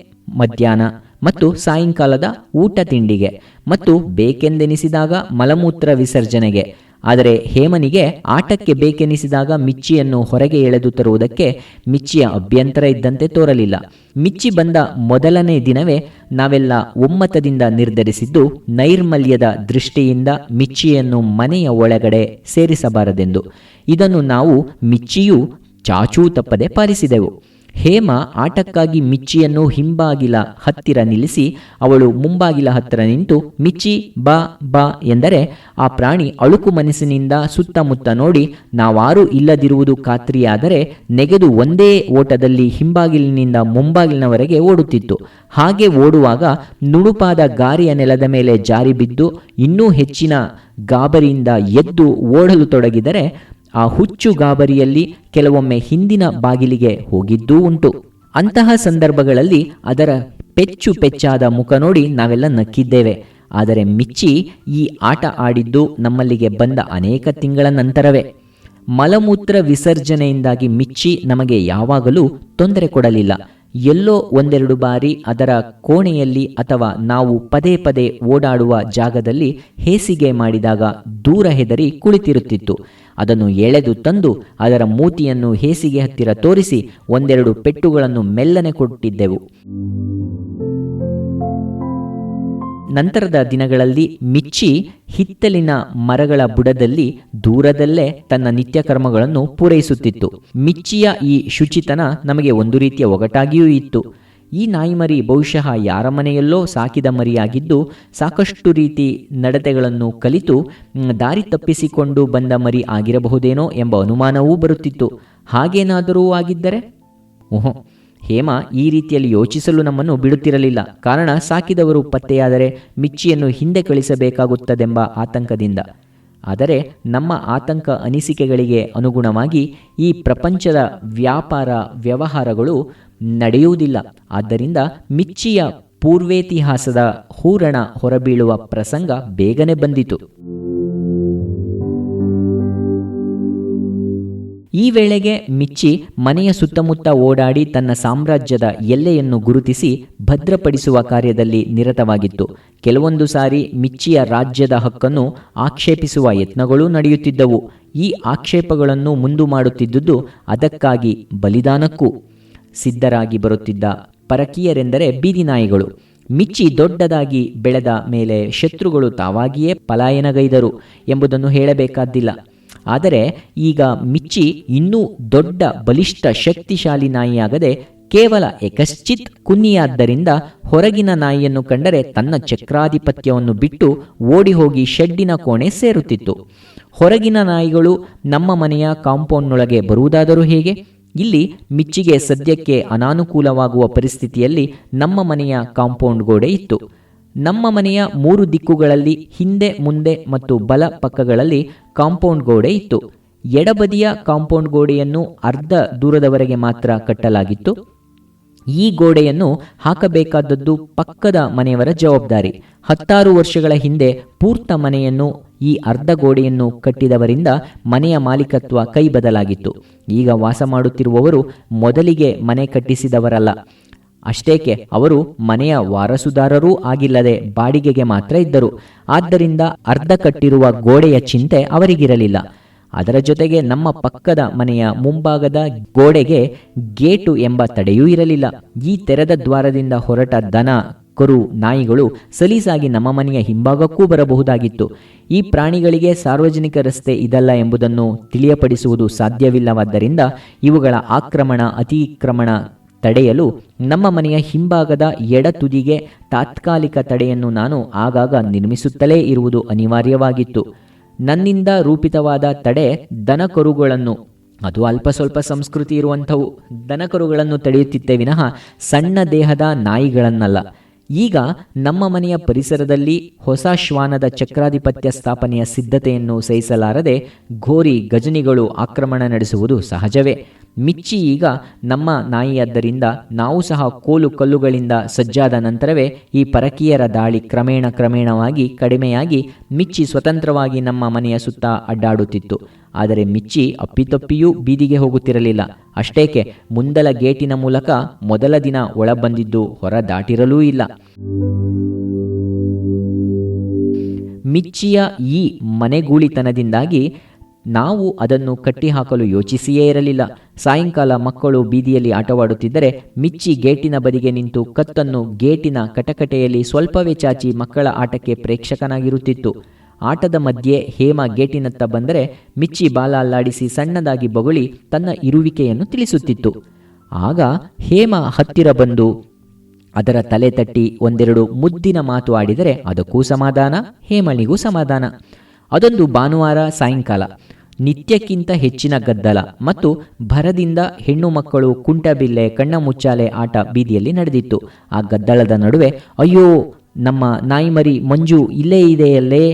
ಮಧ್ಯಾಹ್ನ ಮತ್ತು ಸಾಯಂಕಾಲದ ಊಟ ತಿಂಡಿಗೆ ಮತ್ತು ಬೇಕೆಂದೆನಿಸಿದಾಗ ಮಲಮೂತ್ರ ವಿಸರ್ಜನೆಗೆ. ಆದರೆ ಹೇಮನಿಗೆ ಆಟಕ್ಕೆ ಬೇಕೆನಿಸಿದಾಗ ಮಿಚ್ಚಿಯನ್ನು ಹೊರಗೆ ಎಳೆದು ತರುವುದಕ್ಕೆ ಮಿಚ್ಚಿಯ ಅಭ್ಯಂತರ ಇದ್ದಂತೆ ತೋರಲಿಲ್ಲ. ಮಿಚ್ಚಿ ಬಂದ ಮೊದಲನೇ ದಿನವೇ ನಾವೆಲ್ಲ ಒಮ್ಮತದಿಂದ ನಿರ್ಧರಿಸಿದ್ದು ನೈರ್ಮಲ್ಯದ ದೃಷ್ಟಿಯಿಂದ ಮಿಚ್ಚಿಯನ್ನು ಮನೆಯ ಒಳಗಡೆ ಸೇರಿಸಬಾರದೆಂದು. ಇದನ್ನು ನಾವು ಮಿಚ್ಚಿಯೂ ಚಾಚೂ ತಪ್ಪದೆ ಪಾಲಿಸಿದೆವು. ಹೇಮ ಆಟಕ್ಕಾಗಿ ಮಿಚ್ಚಿಯನ್ನು ಹಿಂಬಾಗಿಲ ಹತ್ತಿರ ನಿಲ್ಲಿಸಿ ಅವಳು ಮುಂಬಾಗಿಲ ಹತ್ತಿರ ನಿಂತು ಮಿಚ್ಚಿ ಬಾ ಬಾ ಎಂದರೆ ಆ ಪ್ರಾಣಿ ಅಳುಕು ಮನಸ್ಸಿನಿಂದ ಸುತ್ತಮುತ್ತ ನೋಡಿ ನಾವಾರೂ ಇಲ್ಲದಿರುವುದು ಖಾತ್ರಿಯಾದರೆ ನೆಗೆದು ಒಂದೇ ಓಟದಲ್ಲಿ ಹಿಂಬಾಗಿಲಿನಿಂದ ಮುಂಬಾಗಿಲಿನವರೆಗೆ ಓಡುತ್ತಿತ್ತು. ಹಾಗೆ ಓಡುವಾಗ ನುಣುಪಾದ ಗಾರಿಯ ನೆಲದ ಮೇಲೆ ಜಾರಿ ಬಿದ್ದು ಇನ್ನೂ ಹೆಚ್ಚಿನ ಗಾಬರಿಯಿಂದ ಎದ್ದು ಓಡಲು ತೊಡಗಿದರೆ ಆ ಹುಚ್ಚು ಗಾಬರಿಯಲ್ಲಿ ಕೆಲವೊಮ್ಮೆ ಹಿಂದಿನ ಬಾಗಿಲಿಗೆ ಹೋಗಿದ್ದೂ ಉಂಟು. ಅಂತಹ ಸಂದರ್ಭಗಳಲ್ಲಿ ಅದರ ಪೆಚ್ಚು ಪೆಚ್ಚಾದ ಮುಖ ನೋಡಿ ನಾವೆಲ್ಲ ನಕ್ಕಿದ್ದೇವೆ. ಆದರೆ ಮಿಚ್ಚಿ ಈ ಆಟ ಆಡಿದ್ದು ನಮ್ಮಲ್ಲಿಗೆ ಬಂದ ಅನೇಕ ತಿಂಗಳ ನಂತರವೇ. ಮಲಮೂತ್ರ ವಿಸರ್ಜನೆಯಿಂದಾಗಿ ಮಿಚ್ಚಿ ನಮಗೆ ಯಾವಾಗಲೂ ತೊಂದರೆ ಕೊಡಲಿಲ್ಲ. ಎಲ್ಲೋ ಒಂದೆರಡು ಬಾರಿ ಅದರ ಕೋಣೆಯಲ್ಲಿ ಅಥವಾ ನಾವು ಪದೇ ಪದೇ ಓಡಾಡುವ ಜಾಗದಲ್ಲಿ ಹೇಸಿಗೆ ಮಾಡಿದಾಗ ದೂರ ಹೆದರಿ ಕುಳಿತಿರುತ್ತಿತ್ತು. ಅದನ್ನು ಎಳೆದು ತಂದು ಅದರ ಮೂತಿಯನ್ನು ಹೇಸಿಗೆ ಹತ್ತಿರ ತೋರಿಸಿ ಒಂದೆರಡು ಪೆಟ್ಟುಗಳನ್ನು ಮೆಲ್ಲನೆ ಕೊಟ್ಟಿದ್ದೆವು. ನಂತರದ ದಿನಗಳಲ್ಲಿ ಮಿಚ್ಚಿ ಹಿತ್ತಲಿನ ಮರಗಳ ಬುಡದಲ್ಲಿ ದೂರದಲ್ಲೇ ತನ್ನ ನಿತ್ಯ ಕರ್ಮಗಳನ್ನು ಪೂರೈಸುತ್ತಿತ್ತು. ಮಿಚ್ಚಿಯ ಈ ಶುಚಿತನ ನಮಗೆ ಒಂದು ರೀತಿಯ ಒಗಟಾಗಿಯೂ ಇತ್ತು. ಈ ನಾಯಿಮರಿ ಬಹುಶಃ ಯಾರ ಮನೆಯಲ್ಲೋ ಸಾಕಿದ ಮರಿಯಾಗಿದ್ದು ಸಾಕಷ್ಟು ರೀತಿ ನಡತೆಗಳನ್ನು ಕಲಿತು ದಾರಿ ತಪ್ಪಿಸಿಕೊಂಡು ಬಂದ ಮರಿ ಆಗಿರಬಹುದೇನೋ ಎಂಬ ಅನುಮಾನವೂ ಬರುತ್ತಿತ್ತು. ಹಾಗೇನಾದರೂ ಆಗಿದ್ದರೆ? ಓಹೋ, ಹೇಮ ಈ ರೀತಿಯಲ್ಲಿ ಯೋಚಿಸಲು ನಮ್ಮನ್ನು ಬಿಡುತ್ತಿರಲಿಲ್ಲ. ಕಾರಣ, ಸಾಕಿದವರು ಪತ್ತೆಯಾದರೆ ಮಿಚ್ಚಿಯನ್ನು ಹಿಂದೆ ಕಳಿಸಬೇಕಾಗುತ್ತದೆಂಬ ಆತಂಕದಿಂದ. ಆದರೆ ನಮ್ಮ ಆತಂಕ ಅನಿಸಿಕೆಗಳಿಗೆ ಅನುಗುಣವಾಗಿ ಈ ಪ್ರಪಂಚದ ವ್ಯಾಪಾರ ವ್ಯವಹಾರಗಳು ನಡೆಯುವುದಿಲ್ಲ. ಆದ್ದರಿಂದ ಮಿಚ್ಚಿಯ ಪೂರ್ವೇತಿಹಾಸದ ಹೂರಣ ಹೊರಬೀಳುವ ಪ್ರಸಂಗ ಬೇಗನೆ ಬಂದಿತು. ಈ ವೇಳೆಗೆ ಮಿಚ್ಚಿ ಮನೆಯ ಸುತ್ತಮುತ್ತ ಓಡಾಡಿ ತನ್ನ ಸಾಮ್ರಾಜ್ಯದ ಎಲ್ಲೆಯನ್ನು ಗುರುತಿಸಿ ಭದ್ರಪಡಿಸುವ ಕಾರ್ಯದಲ್ಲಿ ನಿರತವಾಗಿತ್ತು. ಕೆಲವೊಂದು ಸಾರಿ ಮಿಚ್ಚಿಯ ರಾಜ್ಯದ ಹಕ್ಕನ್ನು ಆಕ್ಷೇಪಿಸುವ ಯತ್ನಗಳೂ ನಡೆಯುತ್ತಿದ್ದವು. ಈ ಆಕ್ಷೇಪಗಳನ್ನು ಮುಂದು ಮಾಡುತ್ತಿದ್ದುದು ಅದಕ್ಕಾಗಿ ಬಲಿದಾನಕ್ಕೂ ಸಿದ್ಧರಾಗಿ ಬರುತ್ತಿದ್ದ ಪರಕೀಯರೆಂದರೆ ಬೀದಿ ನಾಯಿಗಳು. ಮಿಚ್ಚಿ ದೊಡ್ಡದಾಗಿ ಬೆಳೆದ ಮೇಲೆ ಶತ್ರುಗಳು ತಾವಾಗಿಯೇ ಪಲಾಯನಗೈದರು ಎಂಬುದನ್ನು ಹೇಳಬೇಕಾದ್ದಿಲ್ಲ. ಆದರೆ ಈಗ ಮಿಚ್ಚಿ ಇನ್ನೂ ದೊಡ್ಡ ಬಲಿಷ್ಠ ಶಕ್ತಿಶಾಲಿ ನಾಯಿಯಾಗದೆ ಕೇವಲ ಯಕಶ್ಚಿತ್ ಕುನ್ನಿಯಾದ್ದರಿಂದ ಹೊರಗಿನ ನಾಯಿಯನ್ನು ಕಂಡರೆ ತನ್ನ ಚಕ್ರಾಧಿಪತ್ಯವನ್ನು ಬಿಟ್ಟು ಓಡಿ ಹೋಗಿ ಶೆಡ್ಡಿನ ಕೋಣೆ ಸೇರುತ್ತಿತ್ತು. ಹೊರಗಿನ ನಾಯಿಗಳು ನಮ್ಮ ಮನೆಯ ಕಾಂಪೌಂಡ್ನೊಳಗೆ ಬರುವುದಾದರೂ ಹೇಗೆ? ಇಲ್ಲಿ ಮಿಚ್ಚಿಗೆ ಸದ್ಯಕ್ಕೆ ಅನಾನುಕೂಲವಾಗುವ ಪರಿಸ್ಥಿತಿಯಲ್ಲಿ ನಮ್ಮ ಮನೆಯ ಕಾಂಪೌಂಡ್ ಗೋಡೆ ಇತ್ತು. ನಮ್ಮ ಮನೆಯ 3 ದಿಕ್ಕುಗಳಲ್ಲಿ ಹಿಂದೆ, ಮುಂದೆ ಮತ್ತು ಬಲ ಪಕ್ಕಗಳಲ್ಲಿ ಕಾಂಪೌಂಡ್ ಗೋಡೆ ಇತ್ತು. ಎಡಬದಿಯ ಕಾಂಪೌಂಡ್ ಗೋಡೆಯನ್ನು ಅರ್ಧ ದೂರದವರೆಗೆ ಮಾತ್ರ ಕಟ್ಟಲಾಗಿತ್ತು. ಈ ಗೋಡೆಯನ್ನು ಹಾಕಬೇಕಾದದ್ದು ಪಕ್ಕದ ಮನೆಯವರ ಜವಾಬ್ದಾರಿ. 16 ವರ್ಷಗಳ ಹಿಂದೆ ಪೂರ್ತ ಮನೆಯನ್ನು ಈ ಅರ್ಧ ಗೋಡೆಯನ್ನು ಕಟ್ಟಿದವರಿಂದ ಮನೆಯ ಮಾಲೀಕತ್ವ ಕೈ ಬದಲಾಗಿತ್ತು. ಈಗ ವಾಸ ಮಾಡುತ್ತಿರುವವರು ಮೊದಲಿಗೆ ಮನೆ ಕಟ್ಟಿಸಿದವರಲ್ಲ. ಅಷ್ಟೇಕೆ ಅವರು ಮನೆಯ ವಾರಸುದಾರರೂ ಆಗಿಲ್ಲದೆ ಬಾಡಿಗೆಗೆ ಮಾತ್ರ ಇದ್ದರು. ಆದ್ದರಿಂದ ಅರ್ಧ ಕಟ್ಟಿರುವ ಗೋಡೆಯ ಚಿಂತೆ ಅವರಿಗಿರಲಿಲ್ಲ. ಅದರ ಜೊತೆಗೆ ನಮ್ಮ ಪಕ್ಕದ ಮನೆಯ ಮುಂಭಾಗದ ಗೋಡೆಗೆ ಗೇಟು ಎಂಬ ತಡೆಯೂ ಇರಲಿಲ್ಲ. ಈ ತೆರೆದ ದ್ವಾರದಿಂದ ಹೊರಟ ದನ, ಕರು, ನಾಯಿಗಳು ಸಲೀಸಾಗಿ ನಮ್ಮ ಮನೆಯ ಹಿಂಭಾಗಕ್ಕೂ ಬರಬಹುದಾಗಿತ್ತು. ಈ ಪ್ರಾಣಿಗಳಿಗೆ ಸಾರ್ವಜನಿಕ ರಸ್ತೆ ಇದಲ್ಲ ಎಂಬುದನ್ನು ತಿಳಿಯಪಡಿಸುವುದು ಸಾಧ್ಯವಿಲ್ಲವಾದ್ದರಿಂದ ಇವುಗಳ ಆಕ್ರಮಣ, ಅತಿಕ್ರಮಣ ತಡೆಯಲು ನಮ್ಮ ಮನೆಯ ಹಿಂಭಾಗದ ಎಡ ತುದಿಗೆ ತಾತ್ಕಾಲಿಕ ತಡೆಯನ್ನು ನಾನು ಆಗಾಗ ನಿರ್ಮಿಸುತ್ತಲೇ ಇರುವುದು ಅನಿವಾರ್ಯವಾಗಿತ್ತು. ನನ್ನಿಂದ ರೂಪಿತವಾದ ತಡೆ ದನಕರುಗಳನ್ನು, ಅದು ಅಲ್ಪ ಸ್ವಲ್ಪ ಸಂಸ್ಕೃತಿ ಇರುವಂಥವು ದನಕರುಗಳನ್ನು ತಡೆಯುತ್ತಿತ್ತೆ ವಿನಃ ಸಣ್ಣ ದೇಹದ ನಾಯಿಗಳನ್ನಲ್ಲ. ಈಗ ನಮ್ಮ ಮನೆಯ ಪರಿಸರದಲ್ಲಿ ಹೊಸ ಶ್ವಾನದ ಚಕ್ರಾಧಿಪತ್ಯ ಸ್ಥಾಪನೆಯ ಸಿದ್ಧತೆಯನ್ನು ಸಹಿಸಲಾರದೆ ಘೋರಿ ಗಜನಿಗಳು ಆಕ್ರಮಣ ನಡೆಸುವುದು ಸಹಜವೇ. ಮಿಚ್ಚಿ ಈಗ ನಮ್ಮ ನಾಯಿಯಾದ್ದರಿಂದ ನಾವು ಸಹ ಕೋಲು ಕಲ್ಲುಗಳಿಂದ ಸಜ್ಜಾದ ನಂತರವೇ ಈ ಪರಕೀಯರ ದಾಳಿ ಕ್ರಮೇಣವಾಗಿ ಕಡಿಮೆಯಾಗಿ ಮಿಚ್ಚಿ ಸ್ವತಂತ್ರವಾಗಿ ನಮ್ಮ ಮನೆಯ ಸುತ್ತ ಅಡ್ಡಾಡುತ್ತಿತ್ತು. ಆದರೆ ಮಿಚ್ಚಿ ಅಪ್ಪಿತಪ್ಪಿಯೂ ಬೀದಿಗೆ ಹೋಗುತ್ತಿರಲಿಲ್ಲ. ಅಷ್ಟೇಕೆ ಮುಂದಲ ಗೇಟಿನ ಮೂಲಕ ಮೊದಲ ದಿನ ಒಳ ಬಂದಿದ್ದು ಹೊರ ದಾಟಿರಲೂ ಇಲ್ಲ. ಮಿಚ್ಚಿಯ ಈ ಮನೆಗೂಳಿತನದಿಂದಾಗಿ ನಾವು ಅದನ್ನು ಕಟ್ಟಿಹಾಕಲು ಯೋಚಿಸಿಯೇ ಇರಲಿಲ್ಲ. ಸಾಯಂಕಾಲ ಮಕ್ಕಳು ಬೀದಿಯಲ್ಲಿ ಆಟವಾಡುತ್ತಿದ್ದರೆ ಮಿಚ್ಚಿ ಗೇಟಿನ ಬದಿಗೆ ನಿಂತು ಕತ್ತನ್ನು ಗೇಟಿನ ಕಟಕಟೆಯಲ್ಲಿ ಸ್ವಲ್ಪವೇ ಚಾಚಿ ಮಕ್ಕಳ ಆಟಕ್ಕೆ ಪ್ರೇಕ್ಷಕನಾಗಿರುತ್ತಿತ್ತು. ಆಟದ ಮಧ್ಯೆ ಹೇಮ ಗೇಟಿನತ್ತ ಬಂದರೆ ಮಿಚ್ಚಿ ಬಾಲ ಅಲ್ಲಾಡಿಸಿ ಸಣ್ಣದಾಗಿ ಬೊಗಳಿ ತನ್ನ ಇರುವಿಕೆಯನ್ನು ತಿಳಿಸುತ್ತಿತ್ತು. ಆಗ ಹೇಮ ಹತ್ತಿರ ಬಂದು ಅದರ ತಲೆ ತಟ್ಟಿ ಒಂದೆರಡು ಮುದ್ದಿನ ಮಾತು ಆಡಿದರೆ ಅದಕ್ಕೂ ಸಮಾಧಾನ, ಹೇಮಳಿಗೂ ಸಮಾಧಾನ. ಅದೊಂದು ಭಾನುವಾರ ಸಾಯಂಕಾಲ. ನಿತ್ಯಕ್ಕಿಂತ ಹೆಚ್ಚಿನ ಗದ್ದಲ ಮತ್ತು ಭರದಿಂದ ಹೆಣ್ಣು ಮಕ್ಕಳು ಕುಂಟಬಿಲ್ಲೆ, ಕಣ್ಣ ಮುಚ್ಚಾಲೆ ಆಟ ಬೀದಿಯಲ್ಲಿ ನಡೆದಿತ್ತು. ಆ ಗದ್ದಲದ ನಡುವೆ ಅಯ್ಯೋ, ನಮ್ಮ ನಾಯಿಮರಿ ಮಂಜು ಇಲ್ಲೇ ಇದೆಯಲ್ಲೇ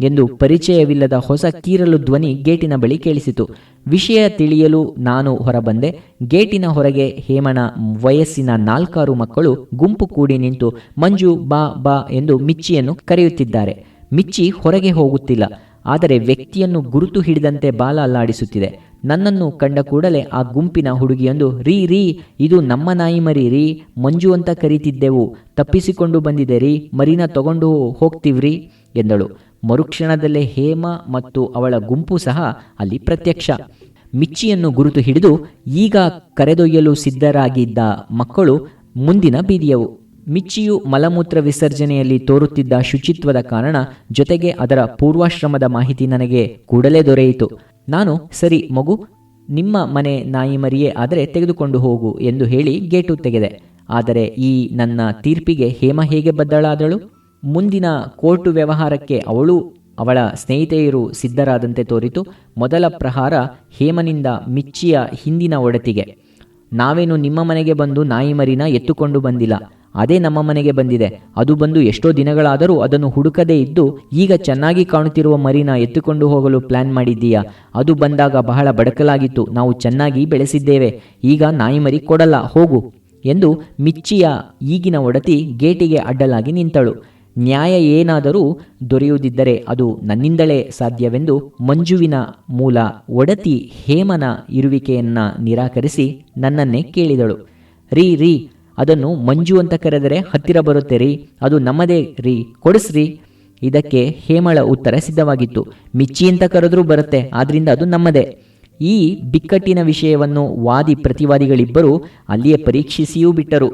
ಎಂದು ಪರಿಚಯವಿಲ್ಲದ ಹೊಸ ಕೀರಲು ಧ್ವನಿ ಗೇಟಿನ ಬಳಿ ಕೇಳಿಸಿತು. ವಿಷಯ ತಿಳಿಯಲು ನಾನು ಹೊರಬಂದೆ. ಗೇಟಿನ ಹೊರಗೆ ಹೇಮನ ವಯಸ್ಸಿನ 4 ಮಕ್ಕಳು ಗುಂಪು ಕೂಡಿ ನಿಂತು ಮಂಜು ಬಾ ಬಾ ಎಂದು ಮಿಚ್ಚಿಯನ್ನು ಕರೆಯುತ್ತಿದ್ದಾರೆ. ಮಿಚ್ಚಿ ಹೊರಗೆ ಹೋಗುತ್ತಿಲ್ಲ, ಆದರೆ ವ್ಯಕ್ತಿಯನ್ನು ಗುರುತು ಹಿಡಿದಂತೆ ಬಾಲ ಅಲ್ಲಾಡಿಸುತ್ತಿದೆ. ನನ್ನನ್ನು ಕಂಡ ಕೂಡಲೇ ಆ ಗುಂಪಿನ ಹುಡುಗಿಯೊಂದು ರೀ ಇದು ನಮ್ಮ ನಾಯಿ ಮರಿ ರೀ, ಮಂಜು ಅಂತ ಕರೀತಿದ್ದೆವು, ತಪ್ಪಿಸಿಕೊಂಡು ಬಂದಿದೆ ರೀ, ಮರಿನ ತಗೊಂಡು ಹೋಗ್ತೀವ್ರಿ ಎಂದಳು. ಮರುಕ್ಷಣದಲ್ಲೇ ಹೇಮ ಮತ್ತು ಅವಳ ಗುಂಪು ಸಹ ಅಲ್ಲಿ ಪ್ರತ್ಯಕ್ಷ. ಮಿಚ್ಚಿಯನ್ನು ಗುರುತು ಹಿಡಿದು ಈಗ ಕರೆದೊಯ್ಯಲು ಸಿದ್ಧರಾಗಿದ್ದ ಮಕ್ಕಳು ಮುಂದಿನ ಬೀದಿಯವು. ಮಿಚ್ಚಿಯು ಮಲಮೂತ್ರ ವಿಸರ್ಜನೆಯಲ್ಲಿ ತೋರುತ್ತಿದ್ದ ಶುಚಿತ್ವದ ಕಾರಣ ಜೊತೆಗೆ ಅದರ ಪೂರ್ವಾಶ್ರಮದ ಮಾಹಿತಿ ನನಗೆ ಕೂಡಲೇ ದೊರೆಯಿತು. ನಾನು ಸರಿ ಮಗು, ನಿಮ್ಮ ಮನೆ ನಾಯಿ ಮರಿಯೇ ಆದರೆ ತೆಗೆದುಕೊಂಡು ಹೋಗು ಎಂದು ಹೇಳಿ ಗೇಟು ತೆಗೆದೆ. ಆದರೆ ಈ ನನ್ನ ತೀರ್ಪಿಗೆ ಹೇಮ ಹೇಗೆ ಬದ್ಧಳಾದಳು? ಮುಂದಿನ ಕೋರ್ಟು ವ್ಯವಹಾರಕ್ಕೆ ಅವಳು ಅವಳ ಸ್ನೇಹಿತೆಯರು ಸಿದ್ಧರಾದಂತೆ ತೋರಿತು. ಮೊದಲ ಪ್ರಹಾರ ಹೇಮನಿಂದ ಮಿಚ್ಚಿಯ ಹಿಂದಿನ ಒಡತಿಗೆ. ನಾವೇನು ನಿಮ್ಮ ಮನೆಗೆ ಬಂದು ನಾಯಿ ಮರಿನ ಎತ್ತುಕೊಂಡು ಬಂದಿಲ್ಲ, ಅದೇ ನಮ್ಮ ಮನೆಗೆ ಬಂದಿದೆ. ಅದು ಬಂದು ಎಷ್ಟೋ ದಿನಗಳಾದರೂ ಅದನ್ನು ಹುಡುಕದೇ ಇದ್ದು ಈಗ ಚೆನ್ನಾಗಿ ಕಾಣುತ್ತಿರುವ ಮರಿನ ಎತ್ತುಕೊಂಡು ಹೋಗಲು ಪ್ಲಾನ್ ಮಾಡಿದ್ದೀಯಾ? ಅದು ಬಂದಾಗ ಬಹಳ ಬಡಕಲಾಗಿತ್ತು, ನಾವು ಚೆನ್ನಾಗಿ ಬೆಳೆಸಿದ್ದೇವೆ, ಈಗ ನಾಯಿ ಮರಿ ಕೊಡಲ್ಲ, ಹೋಗು ಎಂದು ಮಿಚ್ಚಿಯ ಈಗಿನ ಒಡತಿ ಗೇಟಿಗೆ ಅಡ್ಡಲಾಗಿ ನಿಂತಳು. ನ್ಯಾಯ ಏನಾದರೂ ದೊರೆಯುವುದಿದ್ದರೆ ಅದು ನನ್ನಿಂದಲೇ ಸಾಧ್ಯವೆಂದು ಮಂಜುವಿನ ಮೂಲ ಒಡತಿ ಹೇಮನ ಇರುವಿಕೆಯನ್ನ ನಿರಾಕರಿಸಿ ನನ್ನನ್ನೇ ಕೇಳಿದಳು. ರೀ ಅದನ್ನು ಮಂಜು ಅಂತ ಕರೆದರೆ ಹತ್ತಿರ ಬರುತ್ತೆ ರೀ, ಅದು ನಮ್ಮದೇ ರೀ, ಕೊಡಿಸ್ರಿ. ಇದಕ್ಕೆ ಹೇಮಳ ಉತ್ತರ ಸಿದ್ಧವಾಗಿತ್ತು. ಮಿಚ್ಚಿ ಅಂತ ಕರೆದ್ರೂ ಬರುತ್ತೆ, ಆದ್ರಿಂದ ಅದು ನಮ್ಮದೇ. ಈ ಬಿಕ್ಕಟ್ಟಿನ ವಿಷಯವನ್ನು ವಾದಿ ಪ್ರತಿವಾದಿಗಳಿಬ್ಬರು ಅಲ್ಲಿಯೇ ಪರೀಕ್ಷಿಸಿಯೂ ಬಿಟ್ಟರು.